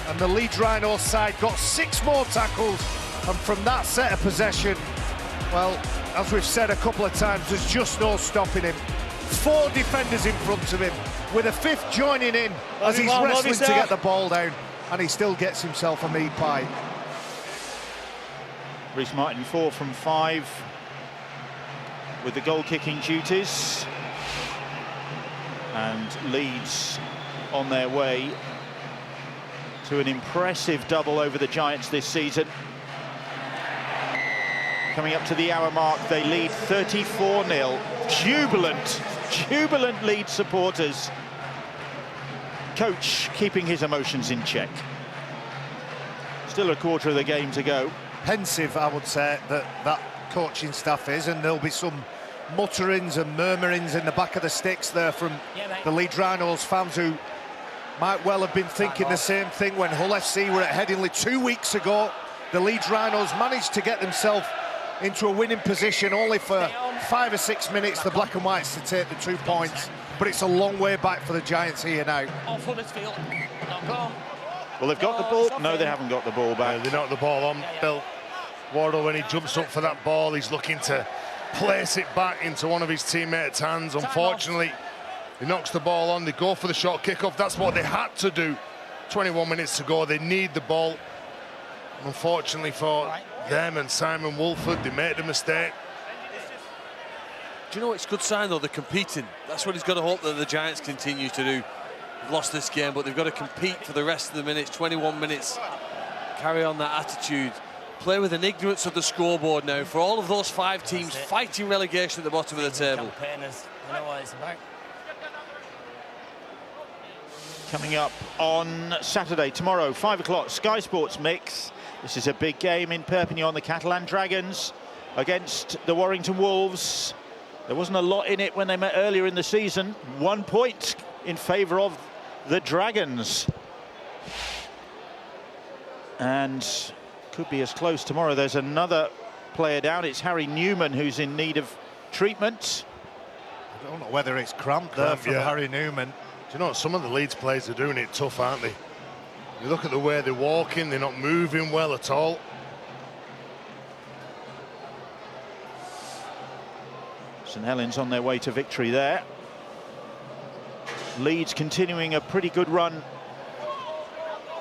and the Leeds Rhinos side got 6 more tackles. And from that set of possession, well, as we've said a couple of times, there's just no stopping him. 4 defenders in front of him, with a 5th joining in as he's wrestling to get the ball down, and he still gets himself a meat pie. Rhys Martin 4 from 5 with the goal-kicking duties. And Leeds on their way to an impressive double over the Giants this season. Coming up to the hour mark, they lead 34-0. Jubilant Leeds supporters. Coach keeping his emotions in check. Still a quarter of the game to go. Pensive, I would say, that coaching staff is, and there'll be some mutterings and murmurings in the back of the sticks there from the Leeds Rhinos fans, who might well have been thinking the same thing when Hull FC were at Headingley 2 weeks ago. The Leeds Rhinos managed to get themselves into a winning position only for 5 or 6 minutes, the black and whites to take the 2 points, but it's a long way back for the Giants here now. Off Huddersfield. Well, they've got the ball. No, they haven't got the ball back. They knocked the ball on. Bill Wardle, when he jumps up for that ball, he's looking to place it back into one of his teammates' hands. Unfortunately, he knocks the ball on. They go for the short kickoff. That's what they had to do. 21 minutes to go. They need the ball. Unfortunately for them and Simon Wolford, they made a mistake. Do you know, it's a good sign though, they're competing. That's what he's got to hope that the Giants continue to do. They've lost this game, but they've got to compete for the rest of the minutes, 21 minutes. Carry on that attitude. Play with an ignorance of the scoreboard now for all of those 5 teams fighting relegation at the bottom of the table. Coming up on Saturday, tomorrow, 5 o'clock, Sky Sports Mix. This is a big game in Perpignan, the Catalan Dragons against the Warrington Wolves. There wasn't a lot in it when they met earlier in the season. 1 point in favour of the Dragons. And could be as close tomorrow. There's another player down. It's Harry Newman who's in need of treatment. I don't know whether it's cramp there from Harry Newman. Do you know what? Some of the Leeds players are doing it tough, aren't they? You look at the way they're walking, they're not moving well at all. St Helens on their way to victory there. Leeds continuing a pretty good run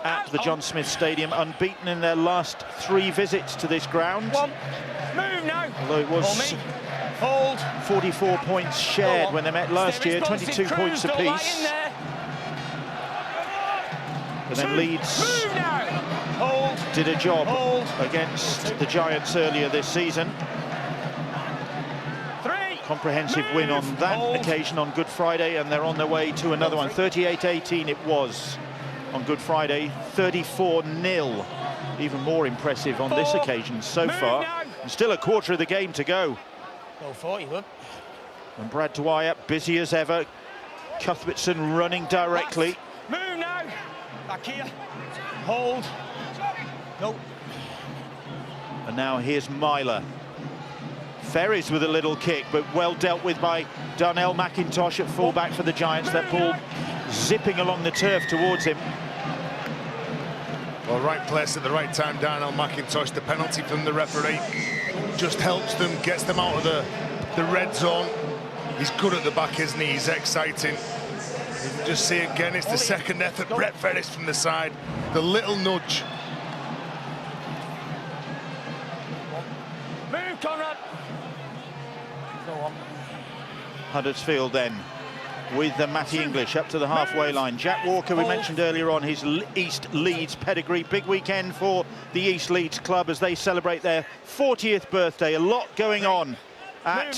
at the John Smith Stadium, unbeaten in their last 3 visits to this ground. Move now. Although it was 44 points shared when they met last year, 22 points apiece. But then Leeds did a job against the Giants earlier this season. Comprehensive win on that occasion on Good Friday, and they're on their way to another one. 38-18 it was on Good Friday, 34-0. Even more impressive on this occasion so far. And still a quarter of the game to go. Go for it, Wood. And Brad Dwyer, busy as ever. Cuthbertson running directly. Move now. Back here. Hold. Go. And now here's Myler. Ferries with a little kick, but well dealt with by Darnell McIntosh at fullback for the Giants. That ball zipping along the turf towards him. Well, right place at the right time, Darnell McIntosh. The penalty from the referee just helps them, gets them out of the red zone. He's good at the back, isn't he? He's exciting. You can just see again, it's the second effort. Brett Ferris from the side. The little nudge. Move, Conrad. Go on. Huddersfield then with the Matty English up to the halfway line. Jack Walker, we mentioned earlier on, his East Leeds pedigree. Big weekend for the East Leeds club as they celebrate their 40th birthday. A lot going on at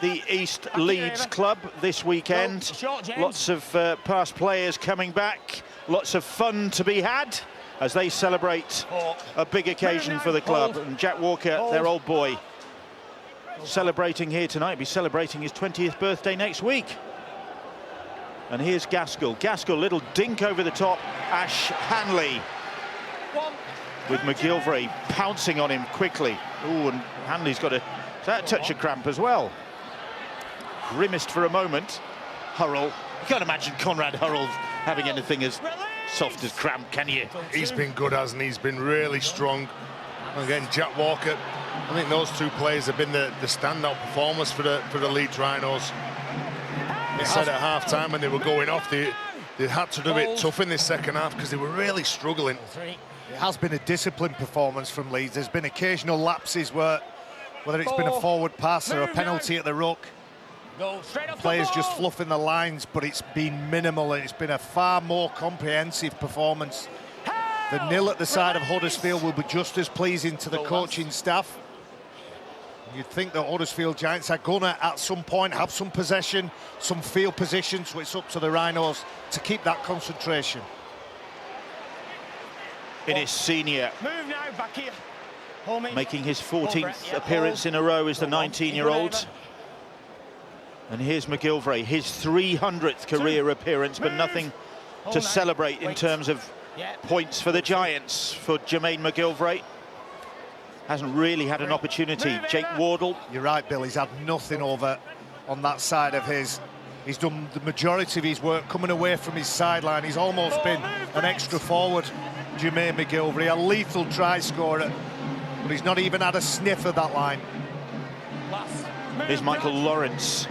the East Leeds club this weekend. Lots of past players coming back. Lots of fun to be had as they celebrate a big occasion for the club. And Jack Walker, their old boy, celebrating here tonight. Be celebrating his 20th birthday next week. And here's Gaskell. Gaskell, little dink over the top. Ash Hanley with McGilvray pouncing on him quickly. Oh, and Hanley's got a touch of cramp as well. Grimaced for a moment. Hurrell. You can't imagine Conrad Hurrell having anything as soft as cramp, can you? He's been good, hasn't he? He's been really strong. And again, Jack Walker. I think those two players have been the standout performers for the Leeds Rhinos. They said at half-time when they were going off, they had to do it tough in this second half because they were really struggling. It has been a disciplined performance from Leeds. There's been occasional lapses where, whether it's been a forward pass or a penalty at the ruck, players just fluffing the lines, but it's been minimal. It's been a far more comprehensive performance. The nil at the side of Huddersfield will be just as pleasing to the coaching staff. You'd think the Huddersfield Giants are gonna at some point have some possession, some field position, so it's up to the Rhinos to keep that concentration. Innes Senior making his 14th appearance in a row as the 19-year-old. And here's McGilvray, his 300th career appearance, but nothing to celebrate in terms of points for the Giants for Jermaine McGilvray. Hasn't really had an opportunity. Jake Wardle. You're right, Bill. He's had nothing over on that side of his. He's done the majority of his work coming away from his sideline. He's almost been an extra forward, Jermaine McGilvray, a lethal try scorer, but he's not even had a sniff of that line. Here's Michael Lawrence.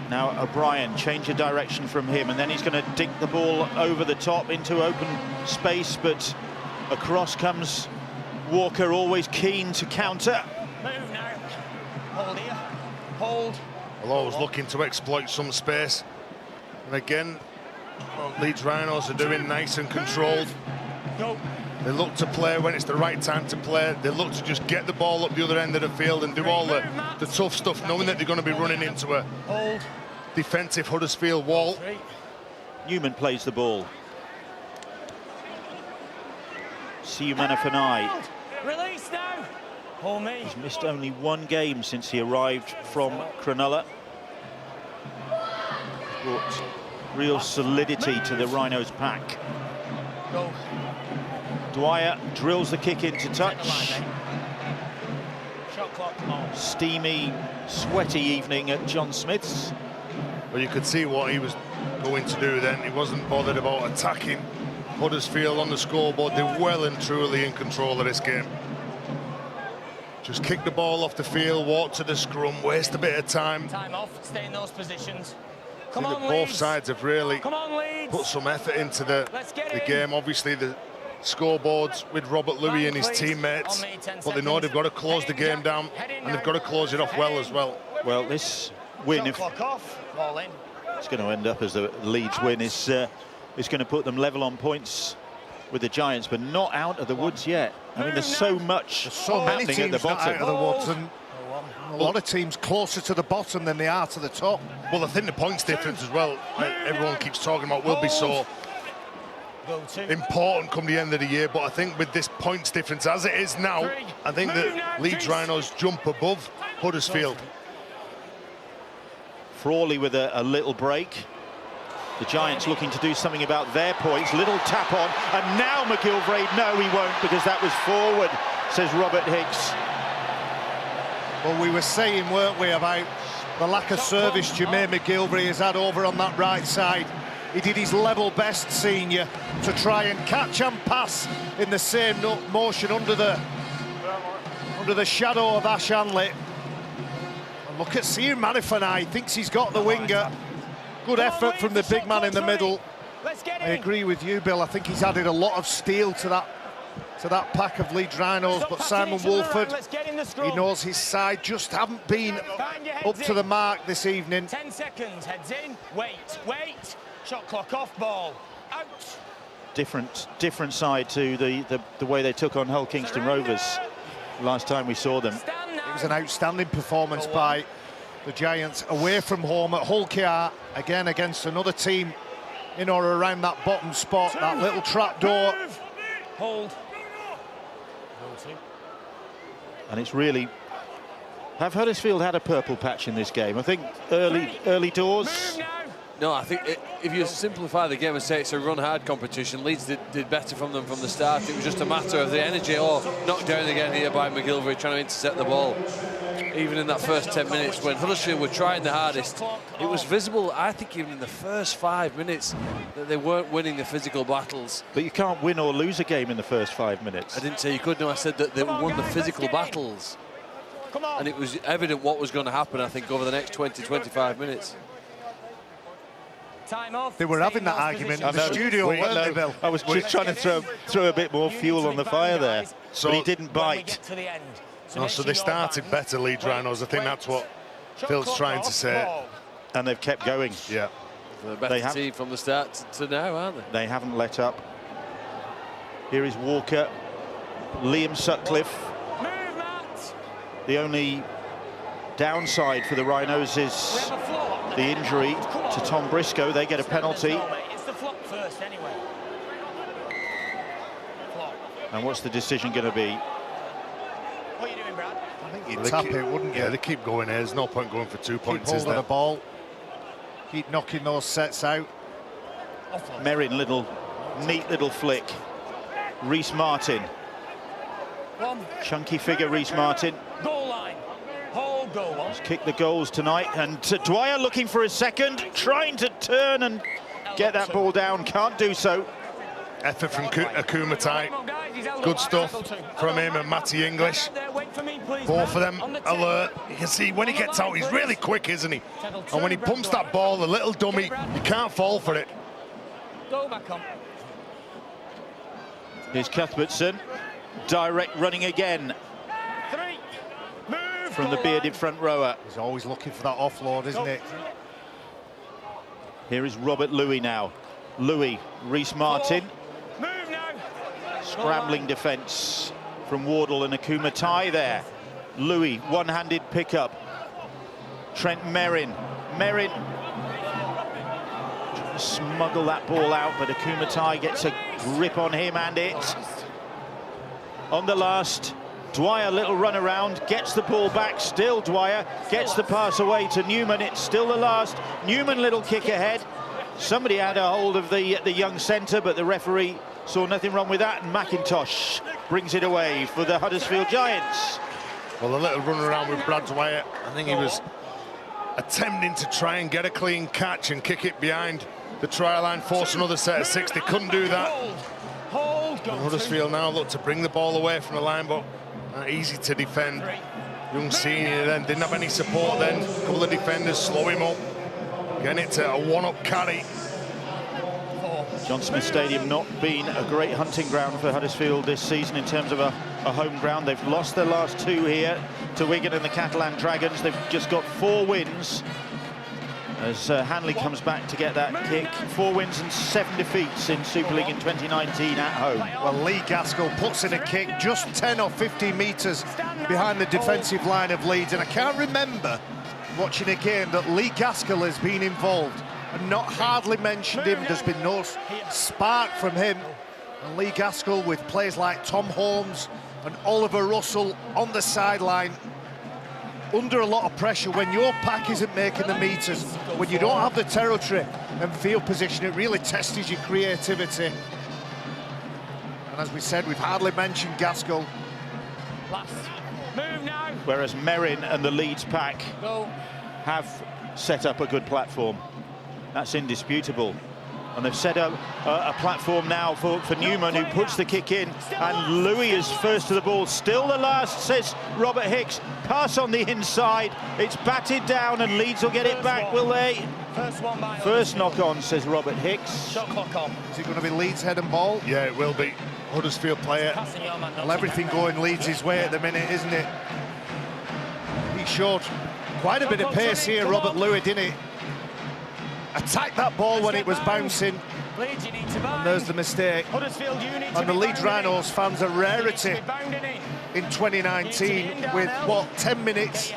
Now O'Brien, change of direction from him, and then he's going to dink the ball over the top into open space, but across comes Walker, always keen to counter. Move now. Hold here. Hold. Well, always looking to exploit some space. And again, Leeds Rhinos are doing nice and controlled. Go. They look to play when it's the right time to play. They look to just get the ball up the other end of the field and do all the tough stuff, knowing that they're going to be running into a defensive Huddersfield wall. Newman plays the ball. Siu Manafanai. Release now. Hold me. He's missed only one game since he arrived from Cronulla. Brought real solidity to the Rhinos pack. Go. Dwyer drills the kick into touch. Shot clock on. Steamy, sweaty evening at John Smith's. Well, you could see what he was going to do then. He wasn't bothered about attacking Huddersfield on the scoreboard. They're well and truly in control of this game. Just kick the ball off the field, walk to the scrum, waste a bit of time. Time off, stay in those positions. Come on, both sides have really Leeds. put some effort into the game. Obviously, the scoreboards with Robert Louis and his teammates, but they know they've got to close the game down, and they've got to close it off well as well. Well, this win, if it's going to end up as the Leeds win, is going to put them level on points with the Giants, but not out of the woods yet. I mean, there's so much many happening teams at the bottom. out of the woods, and a lot of teams closer to the bottom than they are to the top. Well, I think the points difference as well, everyone keeps talking about, will be so important come the end of the year, but I think with this points difference as it is now, I think that Leeds Rhinos jump above Huddersfield. Frawley with a little break. The Giants looking to do something about their points. Little tap on, and now McGilvray. No, he won't, because that was forward, says Robert Hicks. Well, we were saying, weren't we, about the lack of service Jermaine McGilvray has had over on that right side. He did his level best, Senior, to try and catch and pass in the same motion under the shadow of Ash Hanley. And look at Siu Manafanai, thinks he's got the winger. Good effort from the big man in the middle. I agree with you, Bill. I think he's added a lot of steel to that pack of Leeds Rhinos, but Simon Wolford, he knows his side just haven't been up to the mark this evening. 10 seconds, heads in, wait. Shot clock off, ball out. Different side to the way they took on Hull Kingston Rovers last time we saw them. It was an outstanding performance by the Giants away from home at Hull KR, again against another team in or around that bottom spot, that little trap door. Hold. And it's really Have Huddersfield had a purple patch in this game? I think early doors. No, I think if you simplify the game and say it's a run-hard competition, Leeds did better from them from the start. It was just a matter of the energy. Knocked down again here by McGilvery trying to intercept the ball. Even in that first 10 minutes when Huddersfield were trying the hardest, it was visible, I think, even in the first 5 minutes that they weren't winning the physical battles. But you can't win or lose a game in the first 5 minutes. I didn't say you could, no, I said that they won the physical battles. And it was evident what was going to happen, I think, over the next 20-25 minutes. They were having that argument in the studio, weren't they, Bill? I was just trying to throw a bit more fuel on the fire there, but he didn't bite. No, so they started better, Leeds Rhinos. I think that's what Phil's trying to say. And they've kept going. Yeah. They're a better team from the start to now, aren't they? They haven't let up. Here is Walker. Liam Sutcliffe. The only downside for the Rhinos is the injury to Tom Briscoe. They get a penalty. And what's the decision going to be? What are you doing, Brad? I think you'd tap it, wouldn't you? Yeah, they keep going here. There's no point going for 2 points, Keep is hold there? of the ball. Keep knocking those sets out. Merrin, neat little flick. Reece Martin. Chunky figure, Reece Martin. Goal line. Hold goal on. He's kicked the goals tonight. And Dwyer looking for a second, trying to turn and get that ball down. Can't do so. Effort from Akumatai. Good stuff from him and Matty English. Both of them alert. You can see when he gets out, he's really quick, isn't he? And when he pumps that ball, the little dummy, you can't fall for it. Go back on. Here's Cuthbertson. Direct running again. From the bearded front rower. He's always looking for that offload, isn't it? Here is Robert Louis now. Louis, Reece Martin. Scrambling defence from Wardle and Akumatai there. Louis, one-handed pickup. Trent Merrin. Merrin trying to smuggle that ball out, but Akumatai gets a grip on him and it. On the last, Dwyer, little run around, gets the ball back, still Dwyer, gets the pass away to Newman, it's still the last. Newman, little kick ahead. Somebody had a hold of the young centre, but the referee saw nothing wrong with that, and McIntosh brings it away for the Huddersfield Giants. Well, a little run around with Brad Dwyer. I think he was attempting to try and get a clean catch and kick it behind the try line, force another set of 6. They couldn't do that. And Huddersfield now look to bring the ball away from the line, but not easy to defend. Young senior then didn't have any support then. A couple of defenders slow him up. Getting it to a one-up carry. John Smith Stadium not been a great hunting ground for Huddersfield this season in terms of a home ground. They've lost their last 2 here to Wigan and the Catalan Dragons. They've just got 4 wins as Hanley comes back to get that kick. 4 wins and 7 defeats in Super League in 2019 at home. Well, Lee Gaskell puts in a kick just 10 or 15 metres behind the defensive line of Leeds, and I can't remember watching a game that Lee Gaskell has been involved and not hardly mentioned him. There's been no spark from him. And Lee Gaskell, with players like Tom Holmes and Oliver Russell on the sideline, under a lot of pressure when your pack isn't making the meters, when you don't have the territory and field position, it really tests your creativity. And as we said, we've hardly mentioned Gaskell. Move now. Whereas Merrin and the Leeds pack have set up a good platform. That's indisputable. And they've set up a platform now for Newman, who puts the kick in. And Louis is first to the ball. Still the last, says Robert Hicks. Pass on the inside. It's batted down and Leeds will get it back, will they? First knock on, says Robert Hicks. Shot clock on. Is it going to be Leeds head and ball? Yeah, it will be. Huddersfield player. Well, everything going Leeds' way at the minute, isn't it? He showed quite a bit of pace here, Robert Louis, didn't he? Attacked that ball when it was bouncing. And there's the mistake. And the Leeds Rhinos fans a rarity in 2019 with, what, 10 minutes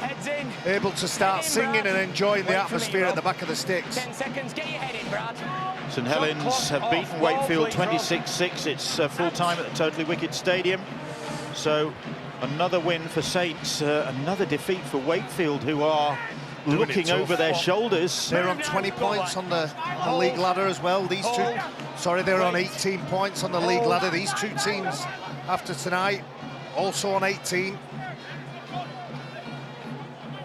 able to start singing and enjoying the atmosphere at the back of the sticks. 10 seconds, get your head in, Brad. St Helens have beaten Wakefield 26-6. It's full time at the Totally Wicked Stadium. So Another win for Saints, another defeat for Wakefield, who are looking over their shoulders. They're on 20 points on the league ladder as well, these two. Sorry, they're on 18 points on the league ladder. These two teams, after tonight, also on 18.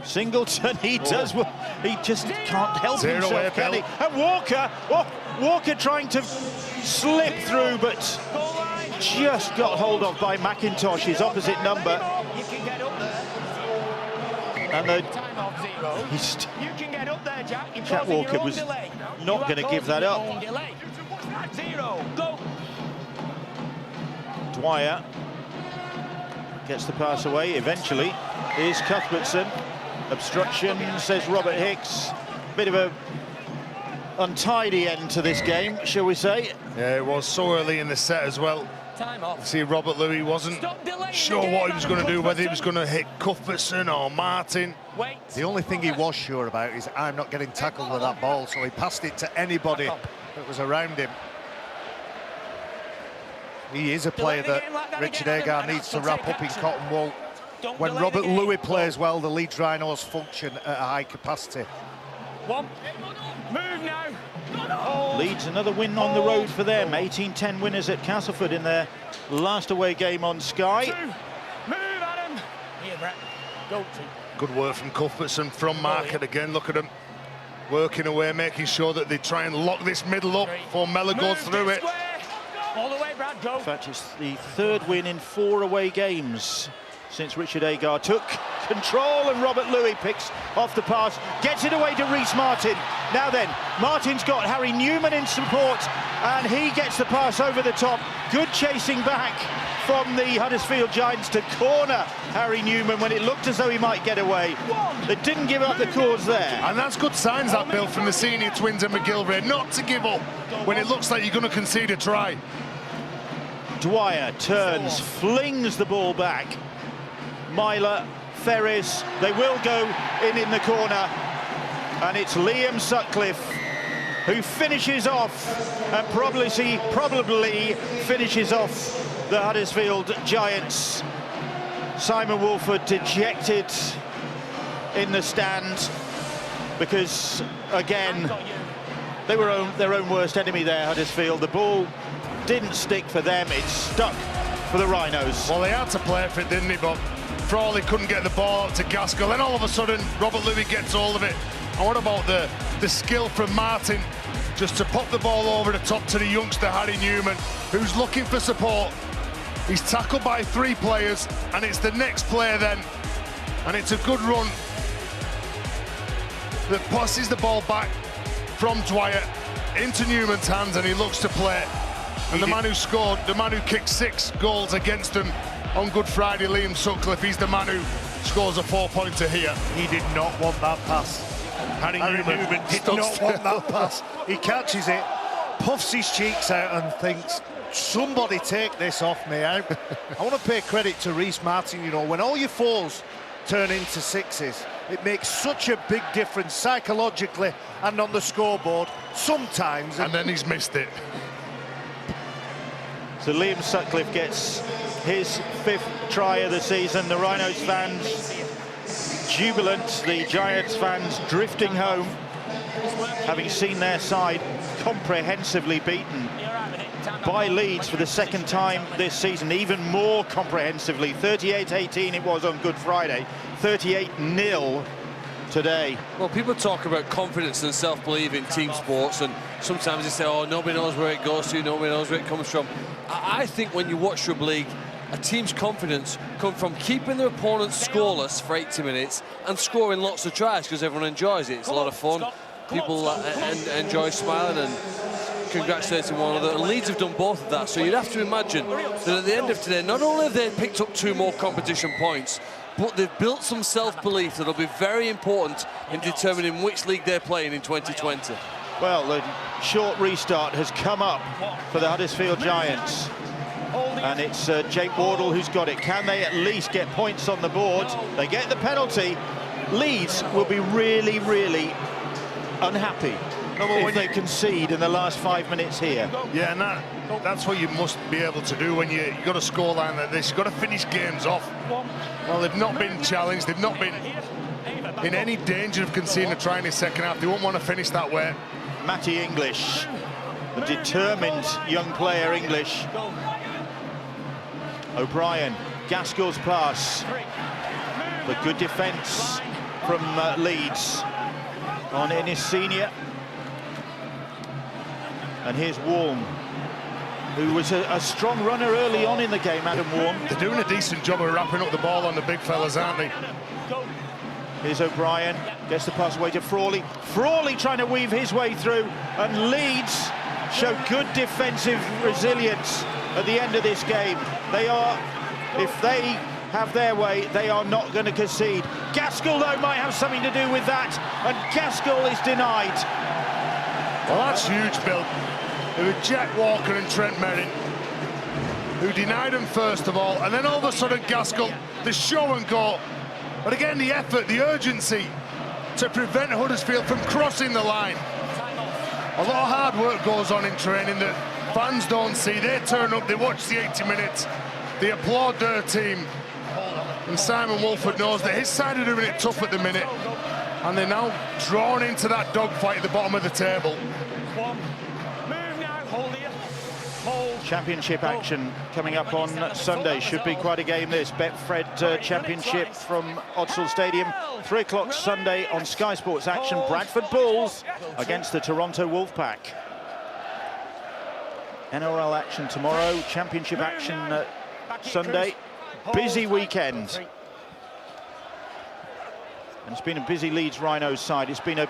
Singleton, he just can't help himself, can he? And Walker trying to slip through, but just got hold of by McIntosh, his opposite number. And Jack Walker was not going to give that up. Dwyer gets the pass away eventually. Here's Cuthbertson. Obstruction, says Robert Hicks. Bit of a untidy end to this game, shall we say? Yeah, it was so early in the set as well. See, Robert Louis wasn't sure what he was going to do, whether he was going to hit Cuthbertson or Martin. The only thing he was sure about is I'm not getting tackled with that ball, so he passed it to anybody that was around him. He is a player that Richard Agar needs to wrap up in cotton wool. When Robert Louis plays well, the Leeds Rhinos function at a high capacity. Move now. Leeds, another win on the road for them. 18-10 winners at Castleford in their last away game on Sky. Move, Adam. Here, Brett. Go. Good work from Cuthbertson, from market again. Look at them working away, making sure that they try and lock this middle up before Mellor goes through it. All the way, Brad, go. In fact, it's the third win in 4 away games since Richard Agar took control, and Robert Louis picks off the pass, gets it away to Rhys Martin. Now then, Martin's got Harry Newman in support, and he gets the pass over the top. Good chasing back from the Huddersfield Giants to corner Harry Newman when it looked as though he might get away. They didn't give up the cause there. And that's good signs, that, Bill, from the senior twins and McGilvray, not to give up when it looks like you're going to concede a try. Dwyer turns, flings the ball back. Myler, Ferris, they will go in the corner, and it's Liam Sutcliffe who finishes off, and probably finishes off the Huddersfield Giants. Simon Wolford dejected in the stand because, again, they were their own worst enemy there, Huddersfield. The ball didn't stick for them, it stuck for the Rhinos. Well, they had to play for it, didn't they? But Frawley couldn't get the ball out to Gaskell. Then all of a sudden, Robert Louis gets hold of it. And what about the skill from Martin just to pop the ball over the top to the youngster, Harry Newman, who's looking for support. He's tackled by 3 players, and it's the next player then. And it's a good run that passes the ball back from Dwyer into Newman's hands, and he looks to play. And the man who scored, the man who kicked 6 goals against him on Good Friday, Liam Sutcliffe, he's the man who scores a 4-pointer here. He did not want that pass. Harry Newman did not want that pass. He catches it, puffs his cheeks out and thinks, somebody take this off me. I want to pay credit to Rhys Martin, you know, when all your 4s turn into 6s, it makes such a big difference psychologically and on the scoreboard sometimes. And then he's missed it. So Liam Sutcliffe gets his 5th try of the season. The Rhinos fans jubilant, the Giants fans drifting home, having seen their side comprehensively beaten by Leeds for the 2nd time this season, even more comprehensively. 38-18 it was on Good Friday, 38-0 today. Well, people talk about confidence and self-belief in team sports, and sometimes they say, oh, nobody knows where it goes to, nobody knows where it comes from. I think when you watch rugby league, a team's confidence comes from keeping their opponents scoreless for 80 minutes and scoring lots of tries because everyone enjoys it. It's a lot of fun. People enjoy smiling and congratulating one another. And Leeds have done both of that. So you'd have to imagine that at the end of today, not only have they picked up 2 more competition points, but they've built some self-belief that'll be very important in determining which league they're playing in 2020. Well, the short restart has come up for the Huddersfield Giants. And it's Jake Wardle who's got it. Can they at least get points on the board? They get the penalty. Leeds will be really, really unhappy if they concede in the last 5 minutes here. Yeah, and that's what you must be able to do when you've got a scoreline like this. You've got to finish games off. Well, they've not been challenged. They've not been in any danger of conceding a try in the second half. They won't want to finish that way. Matty English, the determined young player English. O'Brien, Gaskell's pass. The good defence from Leeds on Ennis Senior. And here's Warm, who was a strong runner early on in the game, Adam Warm. They're doing a decent job of wrapping up the ball on the big fellas, aren't they? Here's O'Brien, gets the pass away to Frawley. Frawley trying to weave his way through, and Leeds show good defensive resilience at the end of this game. They are, if they have their way, they are not going to concede. Gaskell, though, might have something to do with that, and Gaskell is denied. Well, that's huge, Bill. It was Jack Walker and Trent Merrin who denied him first of all, and then all of a sudden Gaskell, the show and go. But again, the effort, the urgency to prevent Huddersfield from crossing the line. A lot of hard work goes on in training that fans don't see. They turn up, they watch the 80 minutes, they applaud their team. And Simon Wolford knows that his side are doing it tough at the minute. And they're now drawn into that dogfight at the bottom of the table. Championship action coming up on Sunday. Should be quite a game, this. Betfred Championship from Odsal Stadium. 3 o'clock Sunday on Sky Sports Action. Bradford Bulls against the Toronto Wolfpack. NRL action tomorrow. Championship action Sunday. Busy weekend. And it's been a busy Leeds Rhinos side. It's been a...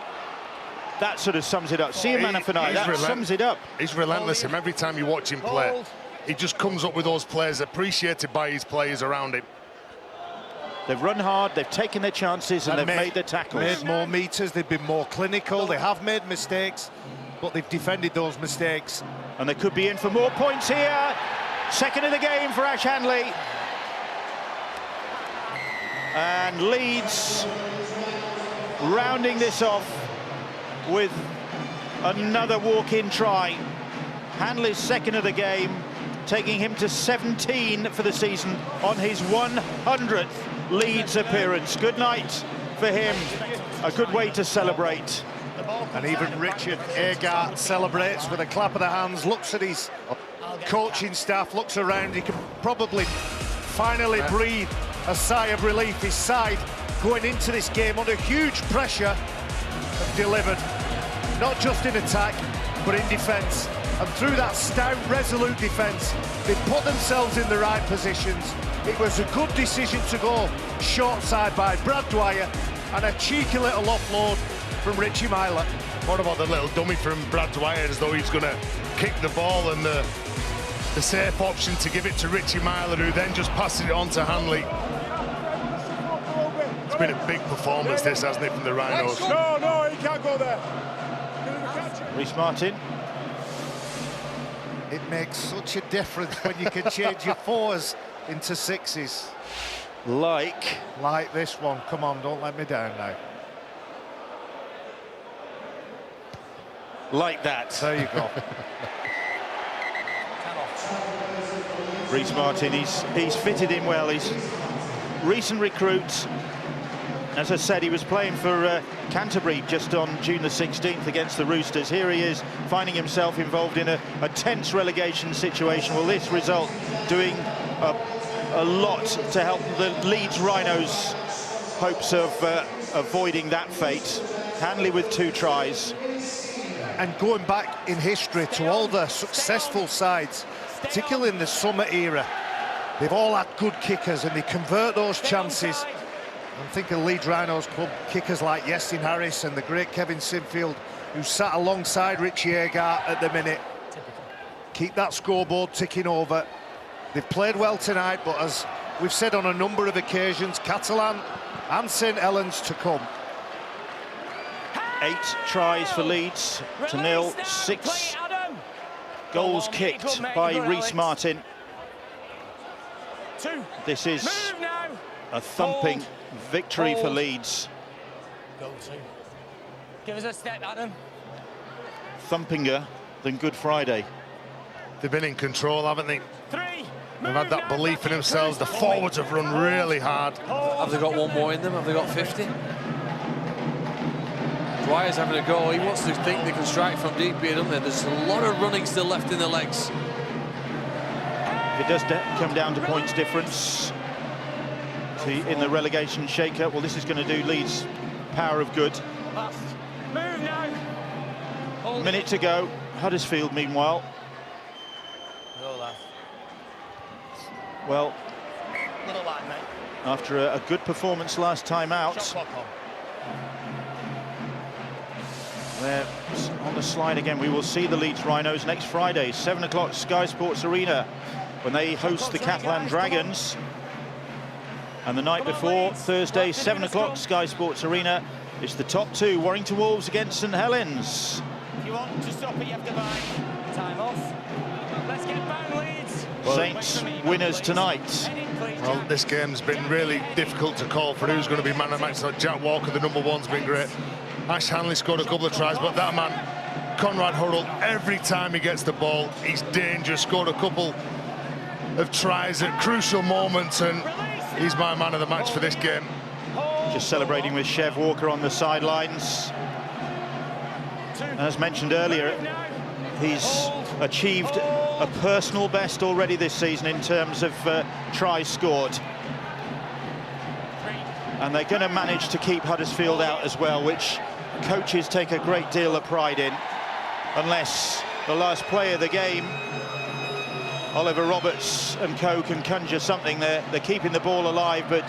That sort of sums it up. See him, Manafanai, that sums it up. He's relentless, and every time you watch him play, he just comes up with those players appreciated by his players around him. They've run hard, they've taken their chances, and they've made their tackles. Made more meters, they've been more clinical, they have made mistakes, but they've defended those mistakes. And they could be in for more points here. Second of the game for Ash Hanley. And Leeds rounding this off with another walk-in try. Hanley's second of the game, taking him to 17 for the season on his 100th Leeds appearance. Good night for him. A good way to celebrate. And even Richard Agart celebrates with a clap of the hands, looks at his coaching staff, looks around. He can probably finally breathe a sigh of relief. His side going into this game under huge pressure have delivered, not just in attack, but in defence. And through that stout, resolute defence, they've put themselves in the right positions. It was a good decision to go short side by Brad Dwyer, and a cheeky little offload from Richie Myler. What about the little dummy from Brad Dwyer, as though he's going to kick the ball, and the safe option to give it to Richie Myler, who then just passes it on to Hanley. It's been a big performance, this, hasn't it, from the Rhinos? No, he can't go there. Rhys Martin. It makes such a difference when you can change your fours into sixes. Like this one. Come on, don't let me down now. Like that. There you go. Rhys Martin, he's fitted in well. He's recent recruit. As I said, he was playing for Canterbury just on June the 16th against the Roosters. Here he is, finding himself involved in a tense relegation situation. Well, this result doing a lot to help the Leeds Rhinos' hopes of avoiding that fate. Hanley with 2 tries. And going back in history to all the successful sides, particularly in the summer era, they've all had good kickers, and they convert those chances. I'm thinking Leeds Rhinos club kickers like Yestin Harris and the great Kevin Sinfield, who sat alongside Richie Agart at the minute. Keep that scoreboard ticking over. They've played well tonight, but as we've said on a number of occasions, Catalan and St Helens to come. 8 tries for Leeds to 0. 6 goals kicked by Rhys Martin. This is a thumping victory for Leeds. Give us a step, Adam. thumpinger than Good Friday. They've been in control, haven't they? They've had that belief in themselves. The forwards have run really hard. Have they got one more in them? Have they got 50? Dwyer's having a go. He wants to think they can strike from deep here, doesn't there? There's a lot of running still left in the legs. If it does come down to points difference in the relegation shake-up, well, this is going to do Leeds power of good. Move now. Minute to go. Huddersfield, meanwhile. Well, Little line, mate. after a good performance last time out, they're on the slide again. We will see the Leeds Rhinos next Friday, 7 o'clock, Sky Sports Arena, when they host the Catalan Dragons. And the night before, Thursday, 7 o'clock, Sky Sports Arena, it's the top two, Warrington Wolves against St Helens. If you want to stop it, you have to buy time off. Let's get back, Leeds. Saints winners tonight. Well, this game's been really difficult to call for who's going to be man of the match. Like Jack Walker, the #1's been great. Ash Hanley scored a couple of tries, but that man, Conrad Hurrell, every time he gets the ball, he's dangerous. Scored a couple of tries at crucial moments, and he's my man of the match for this game. Just celebrating with Chev Walker on the sidelines. As mentioned earlier, he's achieved a personal best already this season in terms of tries scored. And they're going to manage to keep Huddersfield out as well, which coaches take a great deal of pride in, unless the last play of the game, Oliver Roberts and co can conjure something. They're keeping the ball alive, but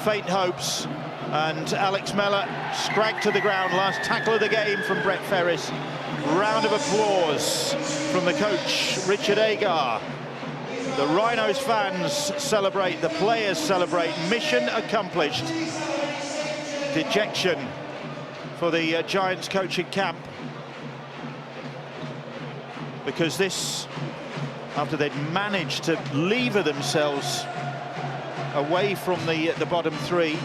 faint hopes. And Alex Mellor scragged to the ground. Last tackle of the game from Brett Ferris. Round of applause from the coach, Richard Agar. The Rhinos fans celebrate, the players celebrate. Mission accomplished. Dejection for the Giants coaching camp, because this, after they'd managed to lever themselves away from the bottom three,